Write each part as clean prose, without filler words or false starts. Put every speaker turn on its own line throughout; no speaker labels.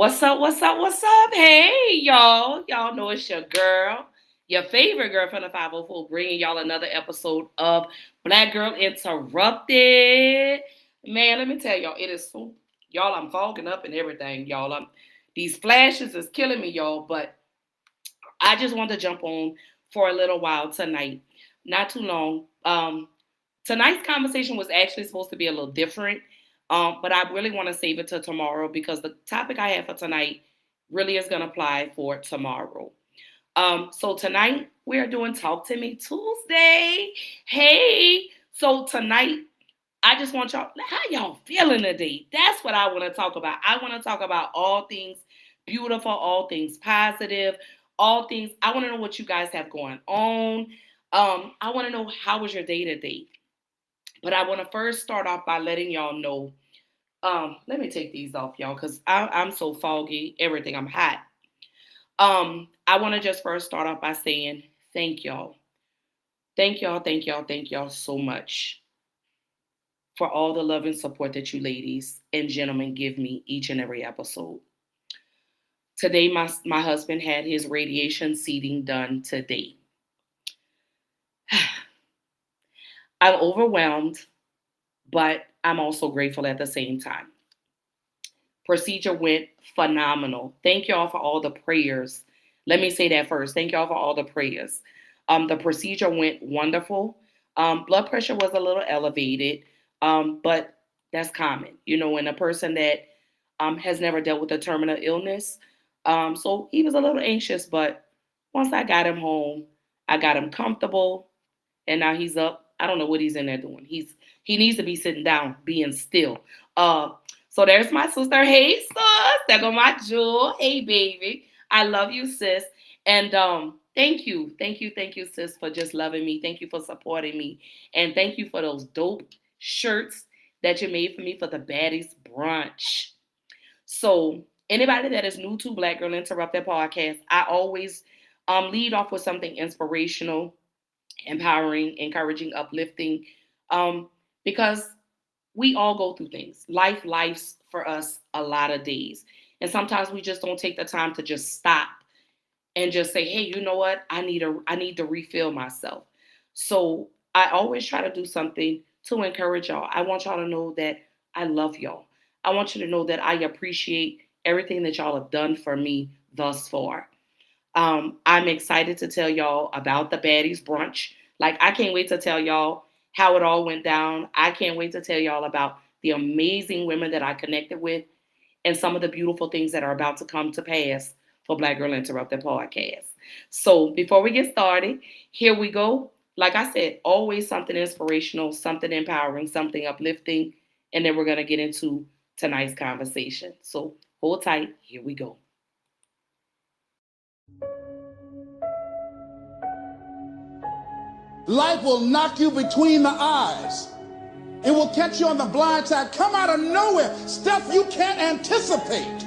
What's up? What's up? What's up? Hey, y'all. Y'all know it's your girl, your favorite girl from the 504, bringing y'all another episode of Black Girl Interrupted. Man, let me tell y'all, it is so, y'all, I'm fogging up and everything, y'all. These flashes is killing me, y'all, but I just want to jump on for a little while tonight. Not too long. Tonight's conversation was actually supposed to be a little different, but I really want to save it to tomorrow because the topic I have for tonight really is going to apply for tomorrow. So tonight we are doing Talk to Me Tuesday. Hey, so tonight I just want y'all, how y'all feeling today? That's what I want to talk about. I want to talk about all things beautiful, all things positive, all things. I want to know what you guys have going on. I want to know how was your day today. But I want to first start off by letting y'all know. Let me take these off, y'all, because I'm so foggy. Everything, I'm hot. I want to just first start off by saying thank y'all. Thank y'all, thank y'all, thank y'all so much for all the love and support that you ladies and gentlemen give me each and every episode. Today, my husband had his radiation seeding done today. I'm overwhelmed, but I'm also grateful at the same time. Procedure went phenomenal. Thank y'all for all the prayers. Let me say that first. Thank y'all for all the prayers. The procedure went wonderful. Blood pressure was a little elevated, but that's common. You know, in a person that has never dealt with a terminal illness. So he was a little anxious, but once I got him home, I got him comfortable, and now he's up. I don't know what he's in there doing. He needs to be sitting down, being still. So there's my sister. Hey, sis. There go my jewel. Hey, baby. I love you, sis. And thank you, sis, for just loving me. Thank you for supporting me, and thank you for those dope shirts that you made for me for the Baddies Brunch. So anybody that is new to Black Girl Interrupted podcast, I always lead off with something inspirational, empowering, encouraging, uplifting, because we all go through things. Life's for us a lot of days. And sometimes we just don't take the time to just stop and just say, hey, you know what? I need to refill myself. So I always try to do something to encourage y'all. I want y'all to know that I love y'all. I want you to know that I appreciate everything that y'all have done for me thus far. I'm excited to tell y'all about the Baddies Brunch. Like, I can't wait to tell y'all how it all went down. I can't wait to tell y'all about the amazing women that I connected with and some of the beautiful things that are about to come to pass for Black Girl Interrupted podcast. So before we get started, here we go. Like I said, always something inspirational, something empowering, something uplifting, and then we're going to get into tonight's conversation. So hold tight. Here we go.
Life will knock you between the eyes. It will catch you on the blind side, come out of nowhere, stuff you can't anticipate.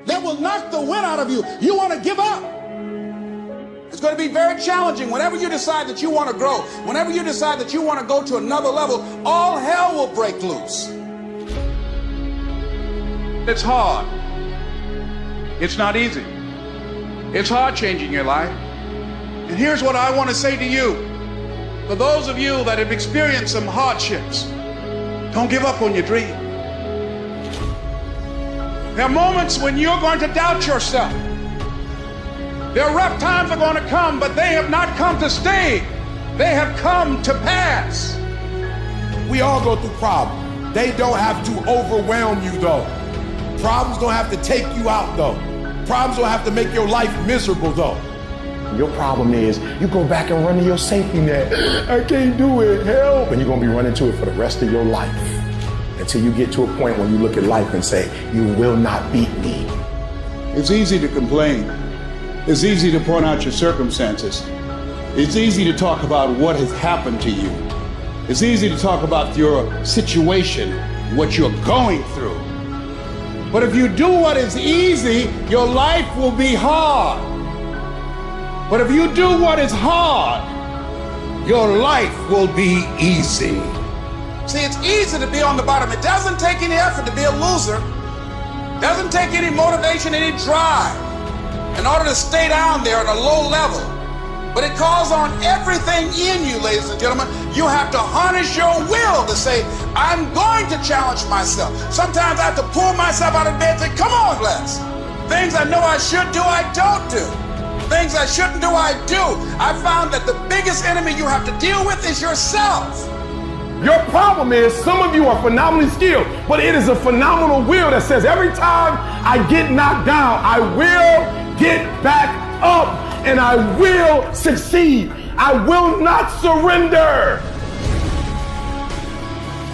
That will knock the wind out of you. You want to give up. It's going to be very challenging. Whenever you decide that you want to grow, whenever you decide that you want to go to another level, all hell will break loose.
It's hard. It's not easy. It's hard changing your life. And here's what I want to say to you. For those of you that have experienced some hardships, don't give up on your dream. There are moments when you're going to doubt yourself. There are rough times are going to come, but they have not come to stay. They have come to pass.
We all go through problems. They don't have to overwhelm you, though. Problems don't have to take you out, though. Problems don't have to make your life miserable, though. Your problem is you go back and run to your safety net. I can't do it, help. And you're going to be running to it for the rest of your life until you get to a point when you look at life and say, you will not beat me.
It's easy to complain. It's easy to point out your circumstances. It's easy to talk about what has happened to you. It's easy to talk about your situation, what you're going through. But if you do what is easy, your life will be hard. But if you do what is hard, your life will be easy. See, it's easy to be on the bottom. It doesn't take any effort to be a loser.
Doesn't take any motivation, any drive in order to stay down there at a low level. But it calls on everything in you, ladies and gentlemen. You have to harness your will to say, I'm going to challenge myself. Sometimes I have to pull myself out of bed and say, come on, Les. Things I know I should do, I don't do. Things I shouldn't do, I do. I found that the biggest enemy you have to deal with is yourself.
Your problem is some of you are phenomenally skilled, but it is a phenomenal will that says every time I get knocked down, I will get back up and I will succeed. I will not surrender.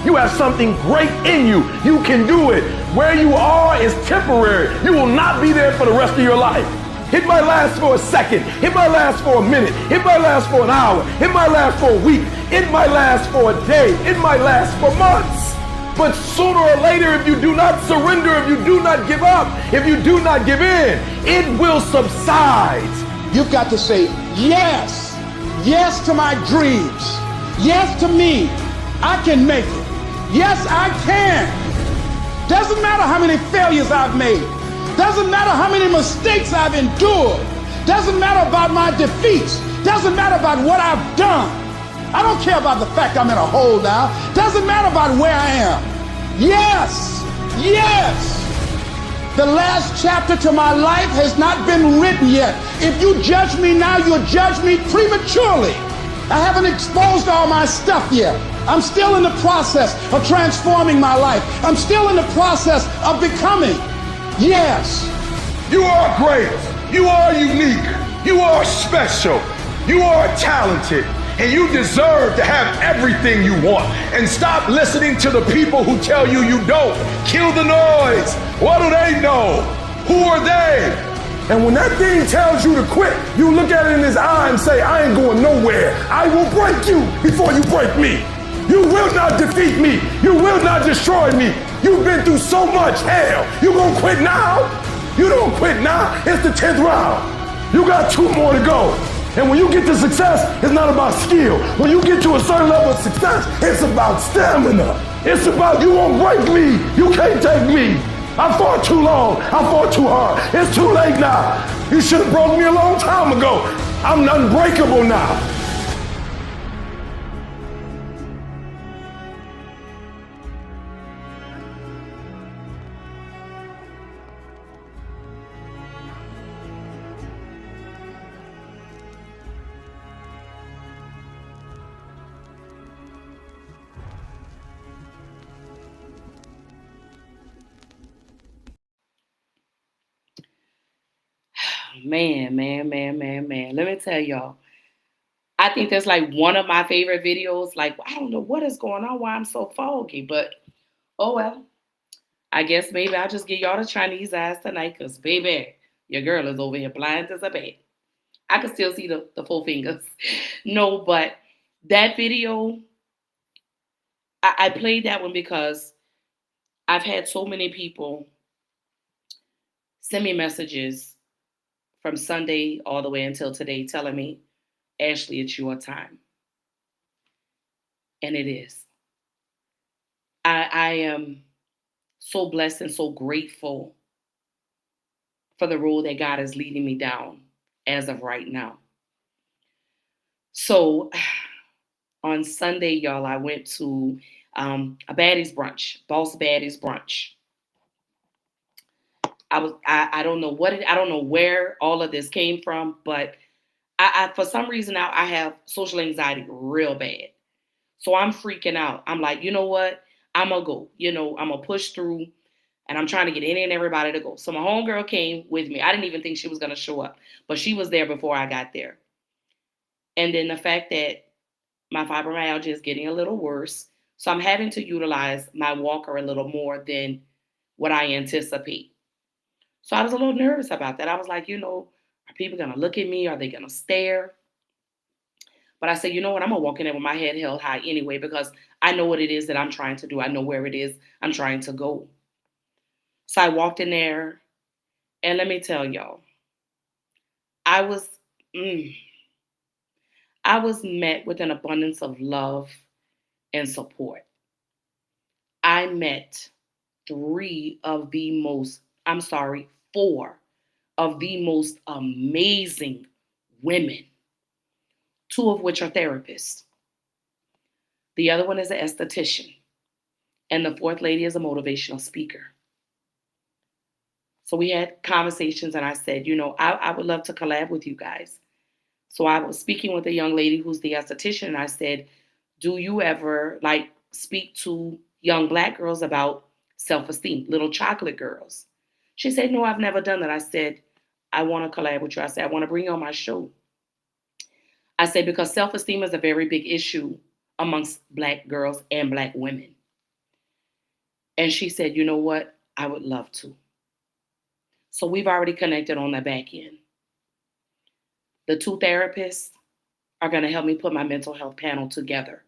You have something great in you. You can do it. Where you are is temporary. You will not be there for the rest of your life. It might last for a second. It might last for a minute. It might last for an hour. It might last for a week. It might last for a day. It might last for months. But sooner or later, if you do not surrender, if you do not give up, if you do not give in, it will subside.
You've got to say yes. Yes to my dreams. Yes to me. I can make it. Yes, I can. Doesn't matter how many failures I've made. Doesn't matter how many mistakes I've endured. Doesn't matter about my defeats. Doesn't matter about what I've done. I don't care about the fact I'm in a hole now. Doesn't matter about where I am. Yes, yes. The last chapter to my life has not been written yet. If you judge me now, you'll judge me prematurely. I haven't exposed all my stuff yet. I'm still in the process of transforming my life. I'm still in the process of becoming. Yes.
You are great. You are unique. You are special. You are talented. And you deserve to have everything you want. And stop listening to the people who tell you you don't. Kill the noise. What do they know? Who are they? And when that thing tells you to quit, you look at it in his eye and say, I ain't going nowhere. I will break you before you break me. You will not defeat me. You will not destroy me. You've been through so much hell. You gonna quit now? You don't quit now. It's the 10th round. You got 2 more to go. And when you get to success, it's not about skill. When you get to a certain level of success, it's about stamina. It's about you won't break me. You can't take me. I fought too long. I fought too hard. It's too late now. You should have broke me a long time ago. I'm unbreakable now.
Man. Let me tell y'all. I think that's like one of my favorite videos. Like, I don't know what is going on, why I'm so foggy, but oh well. I guess maybe I'll just give y'all the Chinese eyes tonight because, baby, your girl is over here blind as a bat. I can still see the 4 fingers. No, but that video, I played that one because I've had so many people send me messages from Sunday all the way until today telling me, Ashley, it's your time. And it is. I am so blessed and so grateful for the road that God is leading me down as of right now. So on Sunday, y'all, I went to a baddies brunch, Boss Baddies brunch. I don't know I don't know where all of this came from, but I for some reason now I have social anxiety real bad. So I'm freaking out. I'm like, you know what? I'm gonna go. I'm gonna push through, and I'm trying to get any and everybody to go. So my homegirl came with me. I didn't even think she was gonna show up, but she was there before I got there. And then the fact that my fibromyalgia is getting a little worse, so I'm having to utilize my walker a little more than what I anticipate. So I was a little nervous about that. I was like, are people going to look at me? Are they going to stare? But I said, you know what? I'm going to walk in there with my head held high anyway, because I know what it is that I'm trying to do. I know where it is I'm trying to go. So I walked in there, and let me tell y'all, I was met with an abundance of love and support. I met 3 of the most, I'm sorry, 4 of the most amazing women, 2 of which are therapists. The other one is an esthetician. And the 4th lady is a motivational speaker. So we had conversations and I said, I would love to collab with you guys. So I was speaking with a young lady who's the esthetician and I said, do you ever speak to young Black girls about self-esteem, little chocolate girls? She said, no, I've never done that. I said, I want to collab with you. I said, I want to bring you on my show. I said, because self-esteem is a very big issue amongst Black girls and Black women. And she said, you know what? I would love to. So we've already connected on the back end. The 2 therapists are going to help me put my mental health panel together.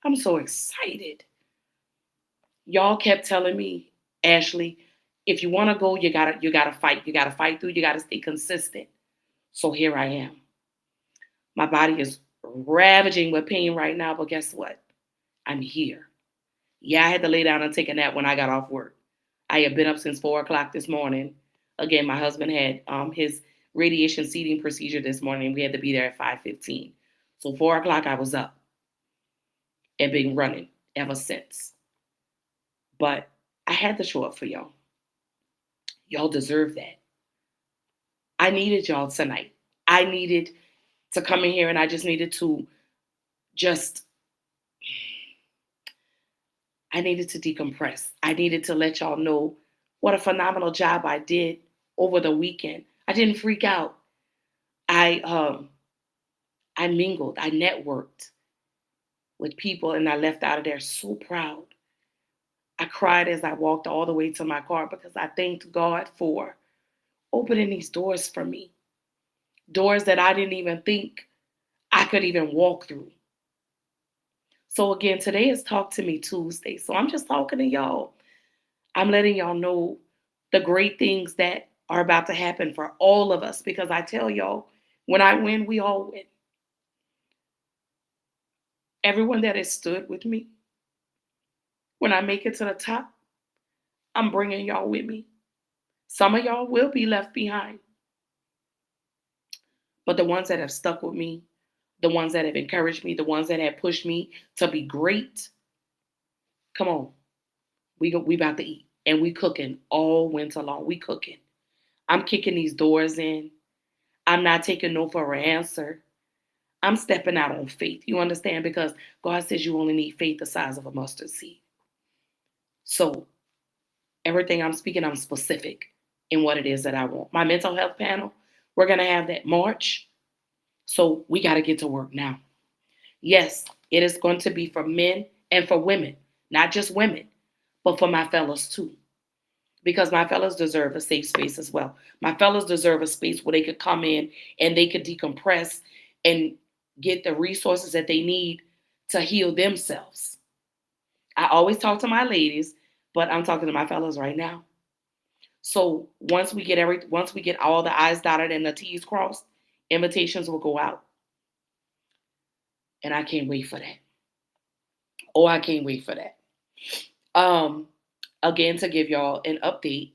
I'm so excited. Y'all kept telling me, Ashley, if you want to go, you gotta fight. You gotta fight through. You gotta stay consistent. So here I am. My body is ravaging with pain right now, but guess what? I'm here. Yeah, I had to lay down and take a nap when I got off work. I had been up since 4 o'clock this morning. Again, my husband had his radiation seeding procedure this morning. We had to be there at 5:15. So 4 o'clock, I was up and been running ever since. But I had to show up for y'all. Y'all deserve that. I needed y'all tonight. I needed to come in here and I just needed to I needed to decompress. I needed to let y'all know what a phenomenal job I did over the weekend. I didn't freak out. I mingled. I networked with people and I left out of there so proud. I cried as I walked all the way to my car because I thanked God for opening these doors for me. Doors that I didn't even think I could even walk through. So again, today is Talk to Me Tuesday. So I'm just talking to y'all. I'm letting y'all know the great things that are about to happen for all of us because I tell y'all, when I win, we all win. Everyone that has stood with me, when I make it to the top, I'm bringing y'all with me. Some of y'all will be left behind. But the ones that have stuck with me, the ones that have encouraged me, the ones that have pushed me to be great, come on. We about to eat. And we cooking all winter long. We cooking. I'm kicking these doors in. I'm not taking no for an answer. I'm stepping out on faith. You understand? Because God says you only need faith the size of a mustard seed. So everything I'm speaking, I'm specific in what it is that I want. My mental health panel, we're going to have that March. So we got to get to work now. Yes, it is going to be for men and for women, not just women, but for my fellas too. Because my fellas deserve a safe space as well. My fellas deserve a space where they could come in and they could decompress and get the resources that they need to heal themselves. I always talk to my ladies, but I'm talking to my fellas right now. So once we get all the I's dotted and the T's crossed, invitations will go out. And I can't wait for that. Oh, I can't wait for that. Again, to give y'all an update,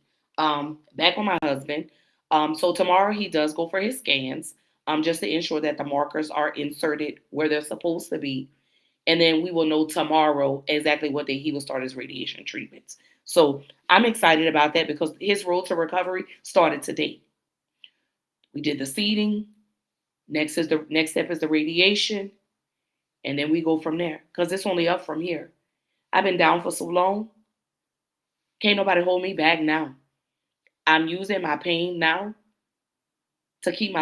back on my husband. So tomorrow he does go for his scans, just to ensure that the markers are inserted where they're supposed to be. And then we will know tomorrow exactly what day he will start his radiation treatments. So I'm excited about that because his road to recovery started today. We did the seeding. Next step is the radiation. And then we go from there because it's only up from here. I've been down for so long. Can't nobody hold me back now. I'm using my pain now to keep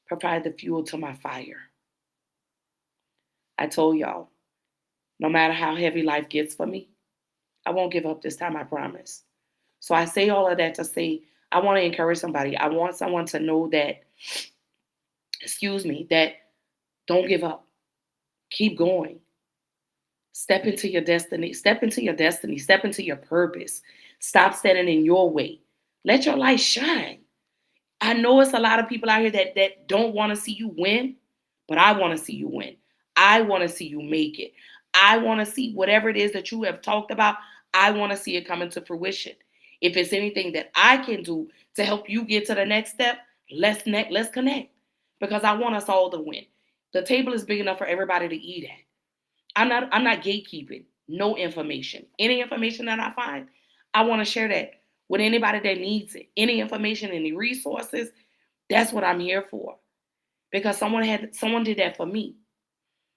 provide the fuel to my fire. I told y'all, no matter how heavy life gets for me, I won't give up this time, I promise. So I say all of that to say, I want to encourage somebody. I want someone to know that, that don't give up. Keep going. Step into your destiny. Step into your destiny. Step into your purpose. Stop standing in your way. Let your light shine. I know it's a lot of people out here that don't want to see you win, but I want to see you win. I want to see you make it. I want to see whatever it is that you have talked about. I want to see it come into fruition. If it's anything that I can do to help you get to the next step, let's connect, because I want us all to win. The table is big enough for everybody to eat at. I'm not gatekeeping no information. Any information that I find, I want to share that with anybody that needs it. Any information, any resources, that's what I'm here for. Because someone did that for me.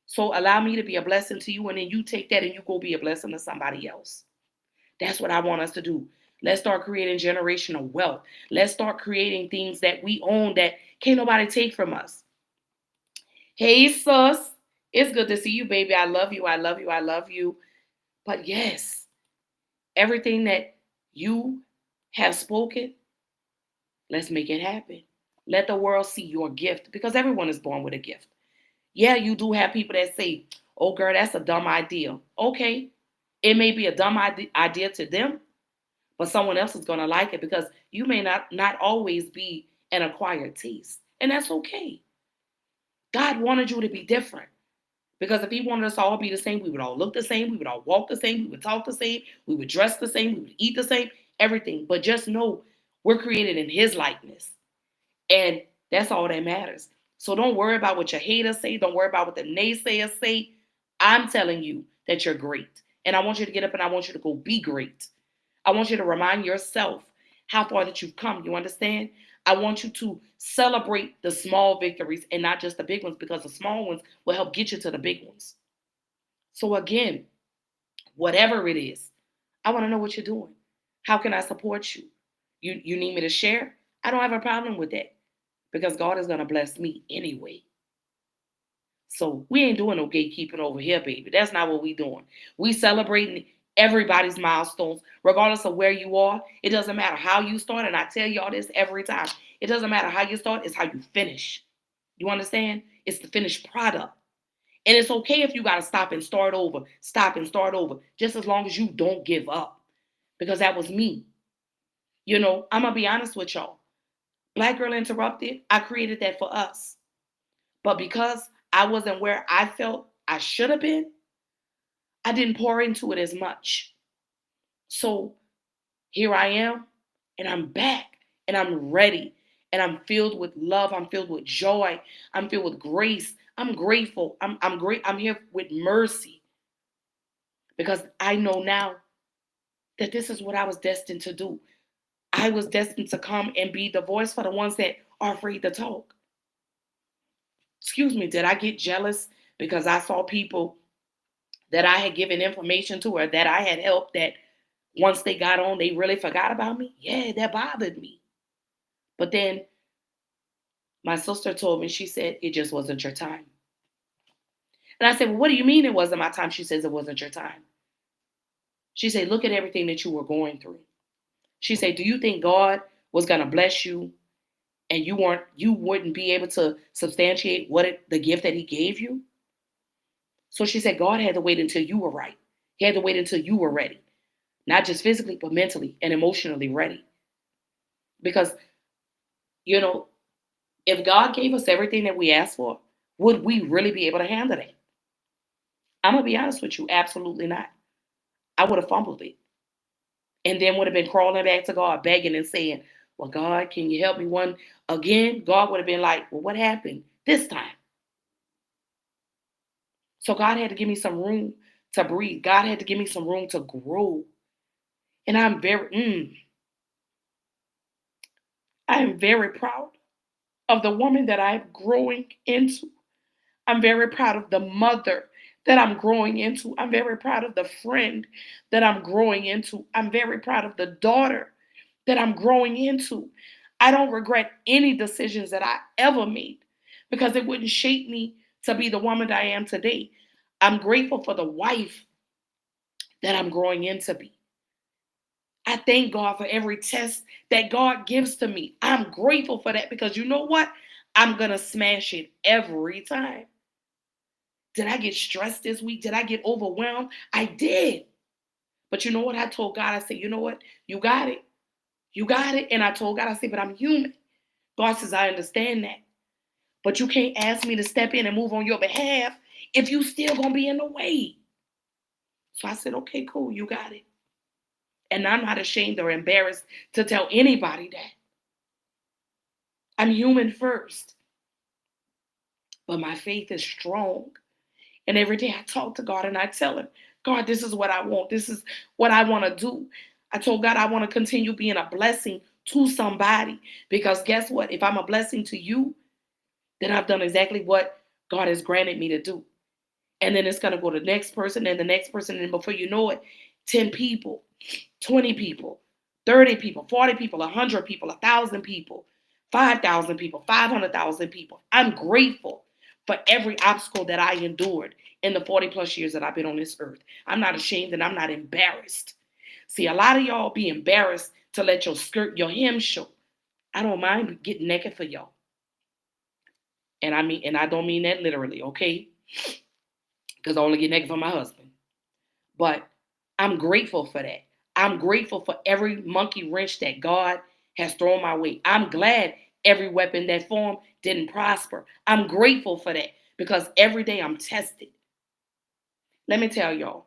So allow me to be a blessing to you, and then you take that and you go be a blessing to somebody else. That's what I want us to do. Let's start creating generational wealth. Let's start creating things that we own that can't nobody take from us. Hey, sus. It's good to see you, baby. I love you. I love you. I love you. But yes, everything that you have spoken, let's make it happen. Let the world see your gift, because everyone is born with a gift. Yeah, you do have people that say, oh, girl, that's a dumb idea. Okay, it may be a dumb idea to them, but someone else is going to like it, because you may not always be an acquired taste. And that's okay. God wanted you to be different. Because if he wanted us to all be the same, we would all look the same, we would all walk the same, we would talk the same, we would dress the same, we would eat the same, everything. But just know we're created in his likeness. And that's all that matters. So don't worry about what your haters say. Don't worry about what the naysayers say. I'm telling you that you're great. And I want you to get up and I want you to go be great. I want you to remind yourself how far that you've come. You understand? I want you to celebrate the small victories and not just the big ones, because the small ones will help get you to the big ones. So again, whatever it is, I want to know what you're doing. How can I support you? You need me to share? I don't have a problem with that, because God is going to bless me anyway. So we ain't doing no gatekeeping over here, baby. That's not what we doing. We celebrating everybody's milestones, regardless of where you are. It doesn't matter how you start, and I tell y'all this every time. It doesn't matter how you start, it's how you finish. You understand? It's the finished product. And it's okay if you got to stop and start over, just as long as you don't give up, because that was me. I'm going to be honest with y'all. Black Girl Interrupted, I created that for us. But because I wasn't where I felt I should have been, I didn't pour into it as much. So here I am, and I'm back, and I'm ready, and I'm filled with love. I'm filled with joy. I'm filled with grace. I'm grateful. I'm great. I'm here with mercy, because I know now that this is what I was destined to do. I was destined to come and be the voice for the ones that are afraid to talk. Excuse me, did I get jealous because I saw people that I had given information to, or that I had helped, that once they got on, they really forgot about me? Yeah, that bothered me. But then my sister told me, she said, it just wasn't your time. And I said, well, what do you mean it wasn't my time? She says, it wasn't your time. She said, look at everything that you were going through. She said, do you think God was going to bless you and you wouldn't be able to substantiate the gift that he gave you? So she said, God had to wait until you were right. He had to wait until you were ready. Not just physically, but mentally and emotionally ready. Because, if God gave us everything that we asked for, would we really be able to handle that? I'm going to be honest with you, absolutely not. I would have fumbled it. And then would have been crawling back to God, begging and saying, well, God, can you help me one again? God would have been like, well, what happened this time? So God had to give me some room to breathe. God had to give me some room to grow. And I'm very proud of the woman that I'm growing into. I'm very proud of the mother that I'm growing into. I'm very proud of the friend that I'm growing into. I'm very proud of the daughter that I'm growing into. I don't regret any decisions that I ever made, because it wouldn't shape me to be the woman that I am today. I'm grateful for the wife that I'm growing into be. I thank God for every test that God gives to me. I'm grateful for that, because you know what? I'm going to smash it every time. Did I get stressed this week? Did I get overwhelmed? I did. But you know what? I told God, I said, you know what? You got it. You got it. And I told God, I said, but I'm human. God says, I understand that. But you can't ask me to step in and move on your behalf if you still going to be in the way. So I said, okay, cool, you got it. And I'm not ashamed or embarrassed to tell anybody that. I'm human first, but my faith is strong. And every day I talk to God and I tell him, God, this is what I want. This is what I want to do. I told God I want to continue being a blessing to somebody, because guess what? If I'm a blessing to you, then I've done exactly what God has granted me to do. And then it's going to go to the next person and the next person. And before you know it, 10 people, 20 people, 30 people, 40 people, 100 people, 1,000 people, 5,000 people, 500,000 people. I'm grateful for every obstacle that I endured in the 40 plus years that I've been on this earth. I'm not ashamed and I'm not embarrassed. See, a lot of y'all be embarrassed to let your skirt, your hem show. I don't mind getting naked for y'all. And I don't mean that literally, okay? Because I only get naked for my husband. But I'm grateful for that. I'm grateful for every monkey wrench that God has thrown my way. I'm glad every weapon that formed didn't prosper. I'm grateful for that because every day I'm tested. Let me tell y'all,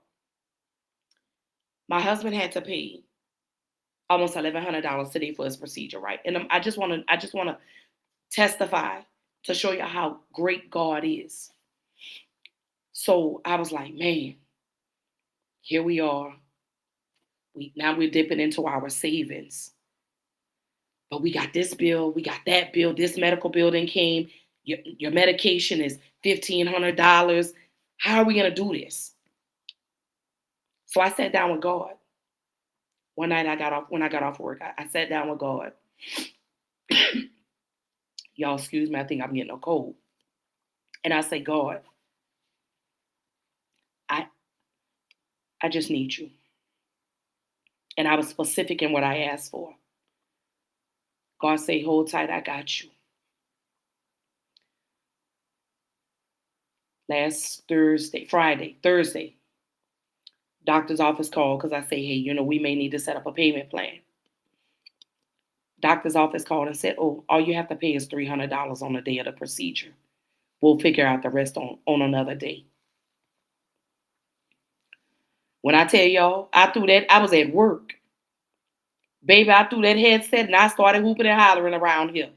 my husband had to pay almost $1,100 today for his procedure, right? And I just want to testify to show you how great God is. So I was like, man, here we are. Now we're dipping into our savings. But we got this bill, we got that bill, this medical bill then came. Your medication is $1,500. How are we going to do this? So I sat down with God. One night when I got off work, I sat down with God. Y'all, excuse me, I think I'm getting a cold. And I say, God, I just need you. And I was specific in what I asked for. God say, hold tight, I got you. Thursday, doctor's office called because I say, hey, we may need to set up a payment plan. Doctor's office called and said, oh, all you have to pay is $300 on the day of the procedure. We'll figure out the rest on another day. When I tell y'all, I was at work. Baby, I threw that headset and I started whooping and hollering around here.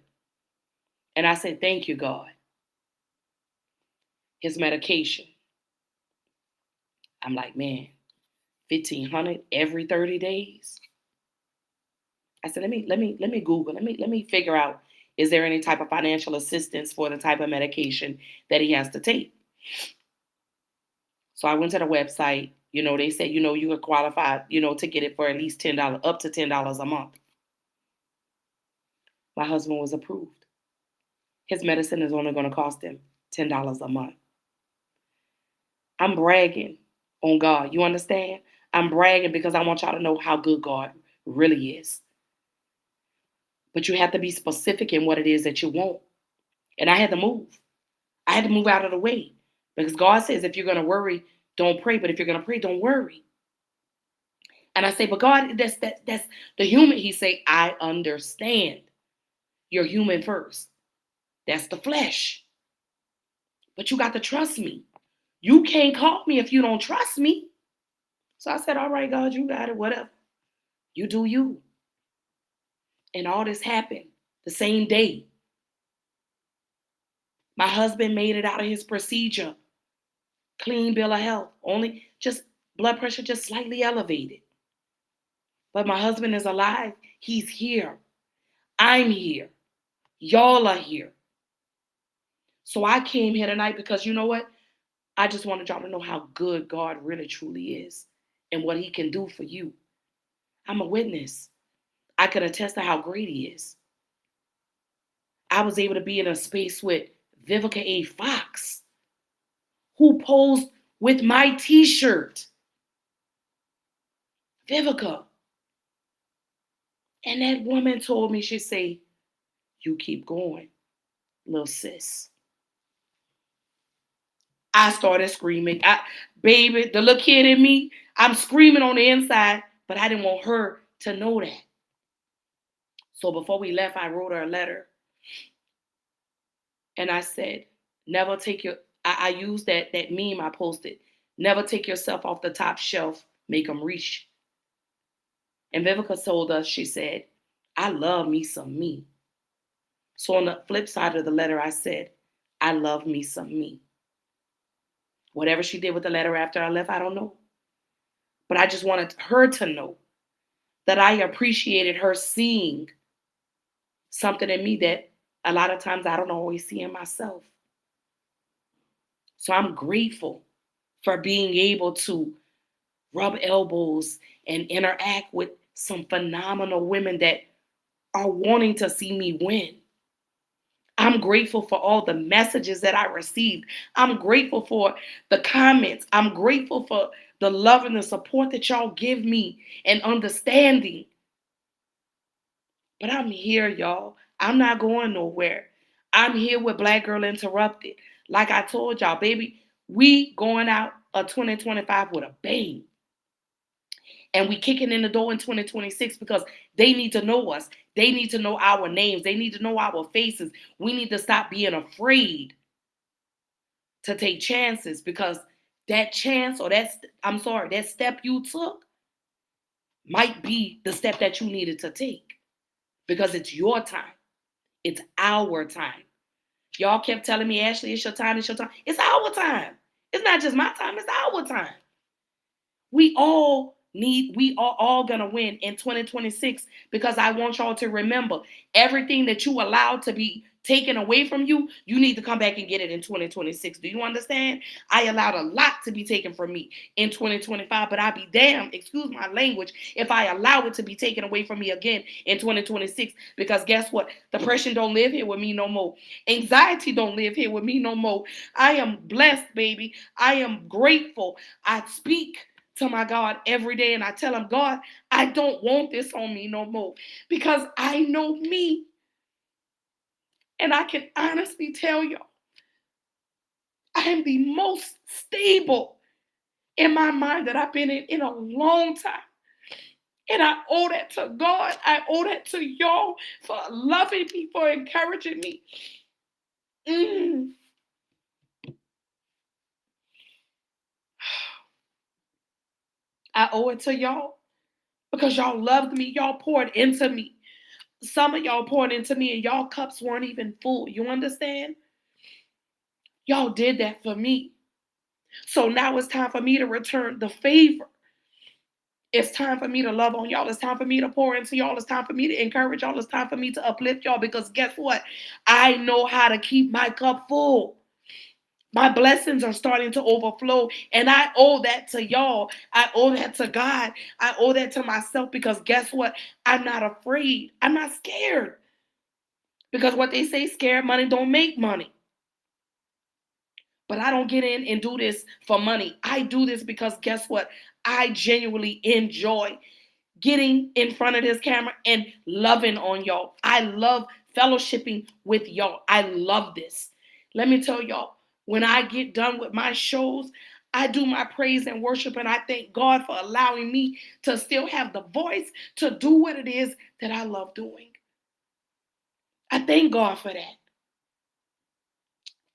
And I said, thank you, God. His medication. I'm like, man, $1,500 every 30 days. I said, let me Google, let me figure out, is there any type of financial assistance for the type of medication that he has to take? So I went to the website. They said, you could qualify, to get it for at least $10, up to $10 a month. My husband was approved. His medicine is only going to cost him $10 a month. I'm bragging on God. You understand? I'm bragging because I want y'all to know how good God really is. But you have to be specific in what it is that you want. And I had to move. I had to move out of the way. Because God says if you're going to worry, don't pray. But if you're going to pray, don't worry. And I say, but God, that's the human. He say, I understand. You're human first. That's the flesh. But you got to trust me. You can't call me if you don't trust me. So I said, all right, God, you got it, whatever. You do you. And all this happened the same day. My husband made it out of his procedure. Clean bill of health. Only just blood pressure just slightly elevated. But my husband is alive. He's here. I'm here. Y'all are here. So I came here tonight because you know what? I just wanted y'all to know how good God really truly is and what he can do for you. I'm a witness. I could attest to how great he is. I was able to be in a space with Vivica A. Fox, who posed with my t-shirt. Vivica. And that woman told me, she said, you keep going, little sis. I started screaming. Baby, the little kid in me, I'm screaming on the inside, but I didn't want her to know that. So before we left, I wrote her a letter. And I said, never take your, I used that meme I posted. Never take yourself off the top shelf. Make them reach. And Vivica told us, she said, I love me some me. So on the flip side of the letter, I said, I love me some me. Whatever she did with the letter after I left, I don't know. But I just wanted her to know that I appreciated her seeing something in me that a lot of times I don't always see in myself. So I'm grateful for being able to rub elbows and interact with some phenomenal women that are wanting to see me win. I'm grateful for all the messages that I received. I'm grateful for the comments. I'm grateful for the love and the support that y'all give me and understanding. But I'm here, y'all. I'm not going nowhere. I'm here with Black Girl Interrupted. Like I told y'all, baby, we going out of 2025 with a bang. And we kicking in the door in 2026 because they need to know us. They need to know our names. They need to know our faces. We need to stop being afraid to take chances, because that chance or that step you took might be the step that you needed to take, because it's your time. It's our time. Y'all kept telling me, Ashley, it's your time, it's your time. It's our time. It's not just my time, it's our time. We are all gonna win in 2026, because I want y'all to remember, everything that you allowed to be taken away from you, you need to come back and get it in 2026. Do you understand? I allowed a lot to be taken from me in 2025, but I'd be damned, excuse my language, if I allow it to be taken away from me again in 2026, because guess what? Depression don't live here with me no more. Anxiety don't live here with me no more. I am blessed, baby. I am grateful. I speak to my God every day and I tell him, God, I don't want this on me no more, because I know me. And I can honestly tell y'all, I am the most stable in my mind that I've been in a long time. And I owe that to God. I owe that to y'all for loving me, for encouraging me. I owe it to y'all because y'all loved me. Y'all poured into me. Some of y'all poured into me and y'all cups weren't even full. You understand? Y'all did that for me. So now it's time for me to return the favor. It's time for me to love on y'all. It's time for me to pour into y'all. It's time for me to encourage y'all. It's time for me to uplift y'all, because guess what? I know how to keep my cup full. My blessings are starting to overflow, and I owe that to y'all. I owe that to God. I owe that to myself, because guess what? I'm not afraid. I'm not scared. Because what they say, scared money don't make money. But I don't get in and do this for money. I do this because guess what? I genuinely enjoy getting in front of this camera and loving on y'all. I love fellowshipping with y'all. I love this. Let me tell y'all, when I get done with my shows, I do my praise and worship, and I thank God for allowing me to still have the voice to do what it is that I love doing. I thank God for that.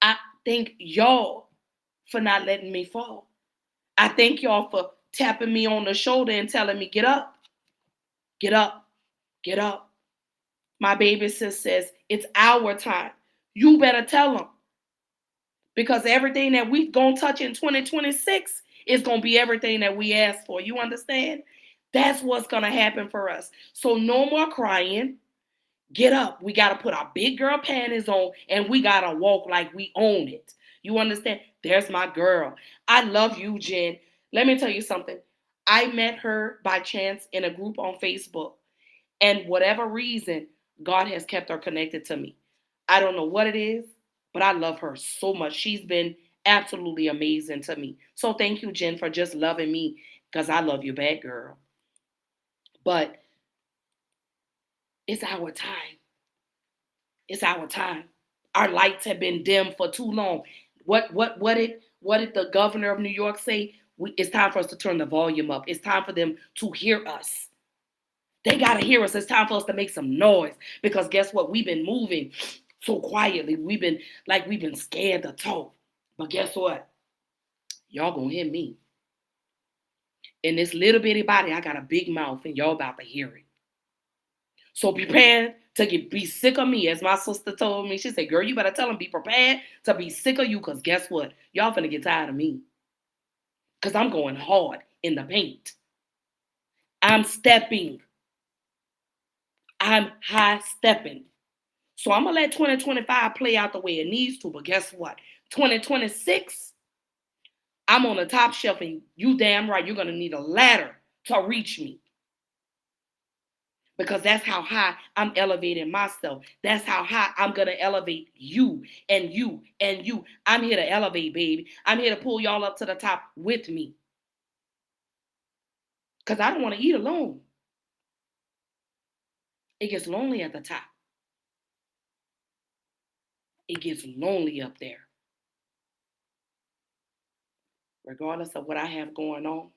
I thank y'all for not letting me fall. I thank y'all for tapping me on the shoulder and telling me, get up, get up, get up. My baby sis says, it's our time. You better tell them. Because everything that we gonna touch in 2026 is gonna be everything that we asked for. You understand? That's what's gonna happen for us. So no more crying. Get up. We gotta put our big girl panties on and we gotta walk like we own it. You understand? There's my girl. I love you, Jen. Let me tell you something. I met her by chance in a group on Facebook. And whatever reason, God has kept her connected to me. I don't know what it is, but I love her so much. She's been absolutely amazing to me. So thank you, Jen, for just loving me, because I love you back, girl. But it's our time. It's our time. Our lights have been dim for too long. What did the governor of New York say? It's time for us to turn the volume up. It's time for them to hear us. They got to hear us. It's time for us to make some noise, because guess what? We've been moving so quietly. We've been scared to talk. But guess what? Y'all gonna hear me. In this little bitty body, I got a big mouth, and y'all about to hear it. So prepare to be sick of me, as my sister told me. She said, girl, you better tell them be prepared to be sick of you, because guess what? Y'all finna get tired of me. Because I'm going hard in the paint. I'm stepping. I'm high stepping. So I'm going to let 2025 play out the way it needs to. But guess what? 2026, I'm on the top shelf, and you damn right, you're going to need a ladder to reach me. Because that's how high I'm elevating myself. That's how high I'm going to elevate you and you and you. I'm here to elevate, baby. I'm here to pull y'all up to the top with me. Because I don't want to eat alone. It gets lonely at the top. It gets lonely up there. Regardless of what I have going on,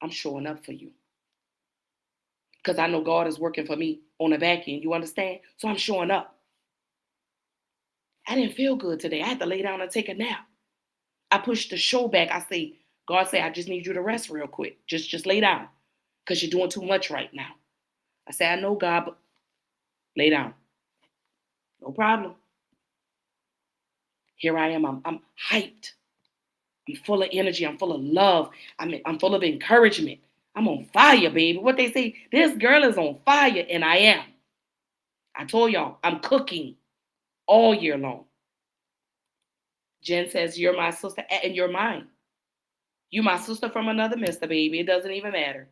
I'm showing up for you. Because I know God is working for me on the back end. You understand? So I'm showing up. I didn't feel good today. I had to lay down and take a nap. I pushed the show back. I say, God said, I just need you to rest real quick. Just lay down. Because you're doing too much right now. I say, I know, God, but lay down. No problem. Here I am. I'm hyped. I'm full of energy. I'm full of love. I'm full of encouragement. I'm on fire, baby. What they say, this girl is on fire, and I am. I told y'all, I'm cooking all year long. Jen says, you're my sister, and you're mine. You my sister from another mister, baby. It doesn't even matter.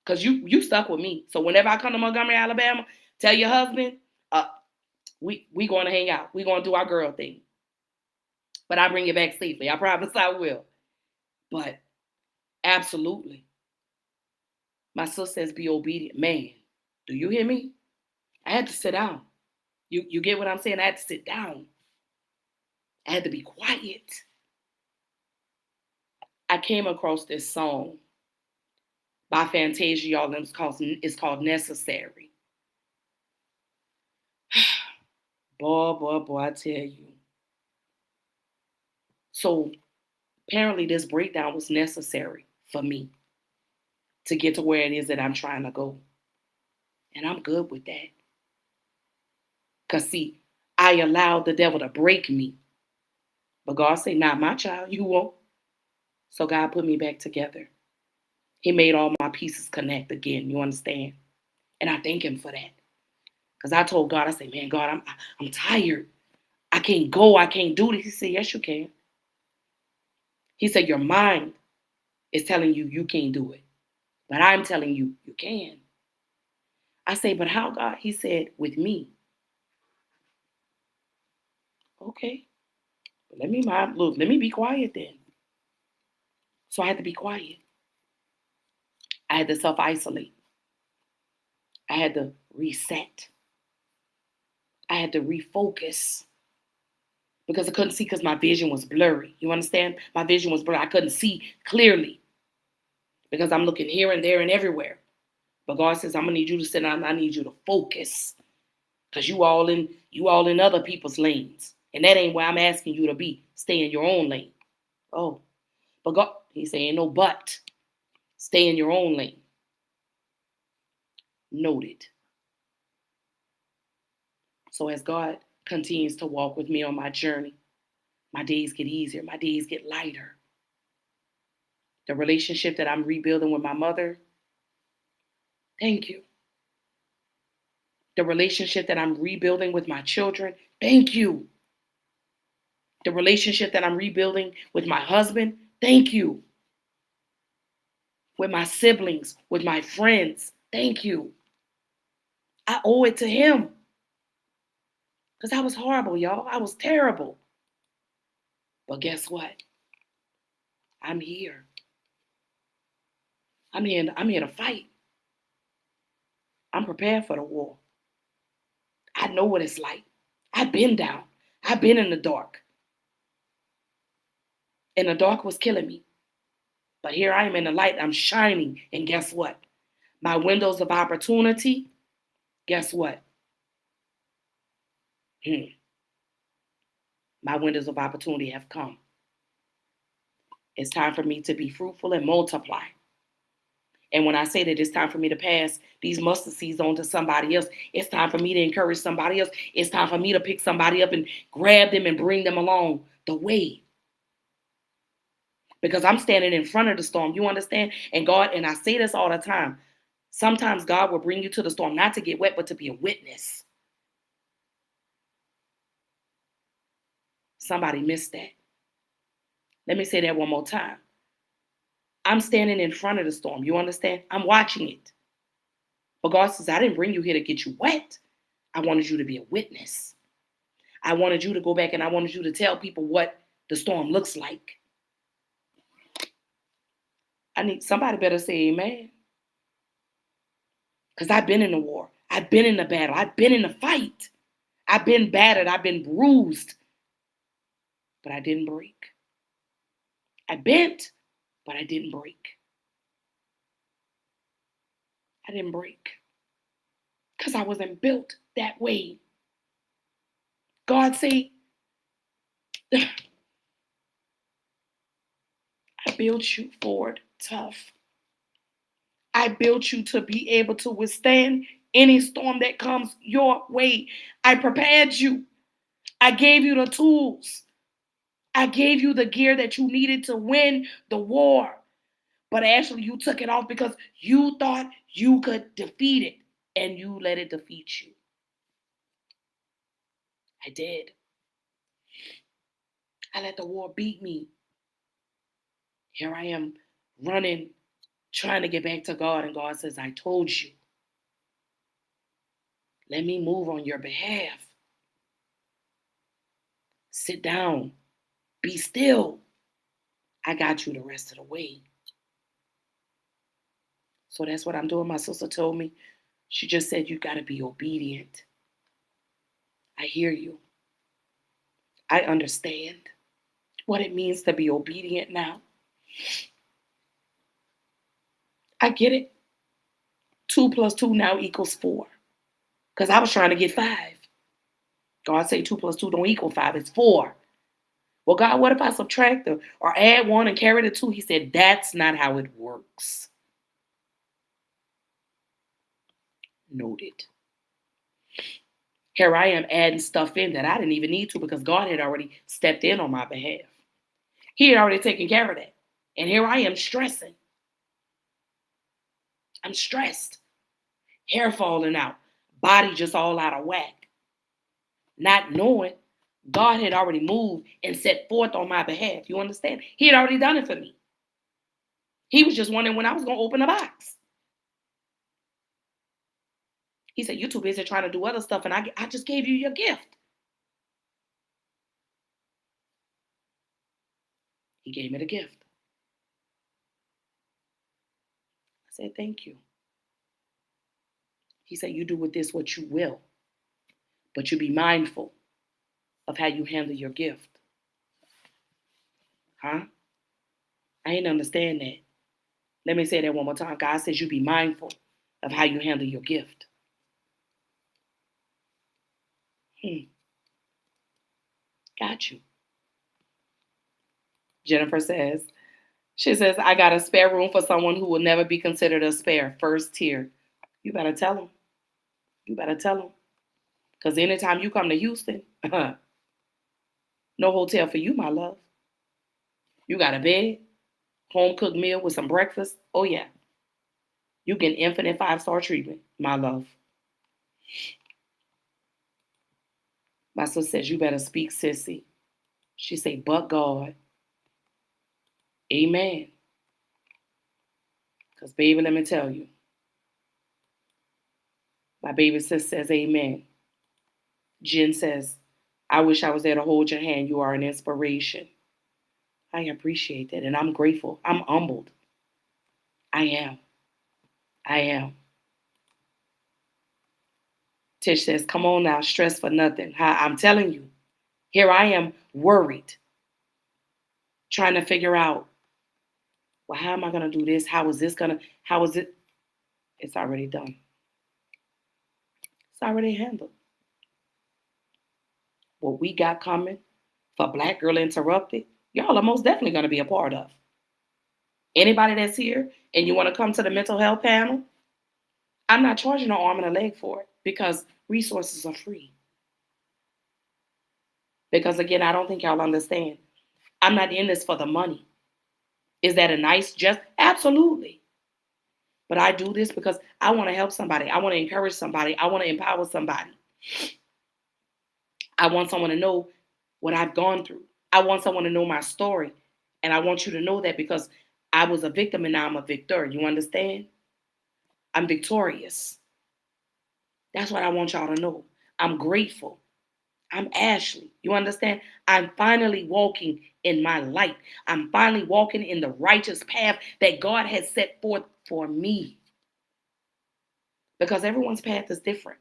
Because you stuck with me. So whenever I come to Montgomery, Alabama, tell your husband, we going to hang out. We going to do our girl thing. But I bring you back safely. I promise I will. But absolutely. My sister says, be obedient. Man, do you hear me? I had to sit down. You get what I'm saying? I had to sit down. I had to be quiet. I came across this song by Fantasia, y'all. It's called Necessary. Boy, I tell you. So apparently this breakdown was necessary for me to get to where it is that I'm trying to go. And I'm good with that. Because see, I allowed the devil to break me. But God said, not my child, you won't. So God put me back together. He made all my pieces connect again, you understand? And I thank him for that. Because I told God, I said, man, God, I'm tired. I can't go, I can't do this. He said, yes, you can. He said, your mind is telling you you can't do it. But I'm telling you, you can. I say, but how, God? He said, with me. Okay. Let me be quiet then. So I had to be quiet. I had to self-isolate. I had to reset. I had to refocus. Because I couldn't see, because my vision was blurry. You understand? My vision was blurry. I couldn't see clearly. Because I'm looking here and there and everywhere. But God says, I'm gonna need you to sit down. I need you to focus. Because you all in other people's lanes. And that ain't where I'm asking you to be. Stay in your own lane. Oh. But God, he's saying no but. Stay in your own lane. Noted. So as God continues to walk with me on my journey, my days get easier. My days get lighter. The relationship that I'm rebuilding with my mother, thank you. The relationship that I'm rebuilding with my children, thank you. The relationship that I'm rebuilding with my husband, thank you. With my siblings, with my friends, thank you. I owe it to him. Because I was horrible, y'all. I was terrible. But guess what? I'm here. I'm here to fight. I'm prepared for the war. I know what it's like. I've been down. I've been in the dark. And the dark was killing me. But here I am in the light. I'm shining. And guess what? My windows of opportunity, guess what? My windows of opportunity have come. It's time for me to be fruitful and multiply. And when I say that it's time for me to pass these mustard seeds on to somebody else, it's time for me to encourage somebody else. It's time for me to pick somebody up and grab them and bring them along the way. Because I'm standing in front of the storm. You understand? And God, and I say this all the time, sometimes God will bring you to the storm not to get wet, but to be a witness. Somebody missed that. Let me say that one more time. I'm standing in front of the storm. You understand? I'm watching it. But God says, I didn't bring you here to get you wet. I wanted you to be a witness. I wanted you to go back and I wanted you to tell people what the storm looks like. I need somebody better say amen. Because I've been in the war. I've been in the battle. I've been in the fight. I've been battered. I've been bruised. But I didn't break. I bent, but I didn't break. I didn't break. Because I wasn't built that way. God say, I built you for it tough. I built you to be able to withstand any storm that comes your way. I prepared you. I gave you the tools. I gave you the gear that you needed to win the war. But actually, you took it off because you thought you could defeat it. And you let it defeat you. I did. I let the war beat me. Here I am running, trying to get back to God. And God says, I told you. Let me move on your behalf. Sit down. Be still. I got you the rest of the way. So that's what I'm doing. My sister told me. She just said, you got to be obedient. I hear you. I understand what it means to be obedient now. I get it. 2 + 2 now equals 4. Because I was trying to get 5. God say 2 + 2 don't equal 5. It's 4. Well, God, what if I subtract or add 1 and carry the 2? He said, that's not how it works. Noted. Here I am adding stuff in that I didn't even need to because God had already stepped in on my behalf. He had already taken care of that. And here I am stressing. I'm stressed. Hair falling out. Body just all out of whack. Not knowing God had already moved and set forth on my behalf. You understand? He had already done it for me. He was just wondering when I was going to open the box. He said, you're too busy trying to do other stuff, and I just gave you your gift. He gave me the gift. I said, thank you. He said, you do with this what you will, but you be mindful of how you handle your gift. Huh? I ain't understand that. Let me say that one more time. God says you be mindful of how you handle your gift. Got you. Jennifer says, I got a spare room for someone who will never be considered a spare, first tier. You better tell them. You better tell them. Because anytime you come to Houston, no hotel for you, my love. You got a bed, home cooked meal with some breakfast. Oh, yeah. You get infinite 5-star treatment, my love. My sister says, you better speak, sissy. She say, but God. Amen. Because, baby, let me tell you. My baby sister says, amen. Jen says, I wish I was there to hold your hand. You are an inspiration. I appreciate that. And I'm grateful. I'm humbled. I am. Tish says, come on now, stress for nothing. I'm telling you, here I am worried, trying to figure out, well, how am I going to do this? How is it? It's already done. It's already handled. What we got coming for Black Girl Interrupted, y'all are most definitely going to be a part of. Anybody that's here and you want to come to the mental health panel, I'm not charging an arm and a leg for it because resources are free. Because again, I don't think y'all understand. I'm not in this for the money. Is that a nice jest? Absolutely. But I do this because I want to help somebody. I want to encourage somebody. I want to empower somebody. I want someone to know what I've gone through. I want someone to know my story. And I want you to know that because I was a victim and now I'm a victor. You understand? I'm victorious. That's what I want y'all to know. I'm grateful. I'm Ashley. You understand? I'm finally walking in my light. I'm finally walking in the righteous path that God has set forth for me. Because everyone's path is different.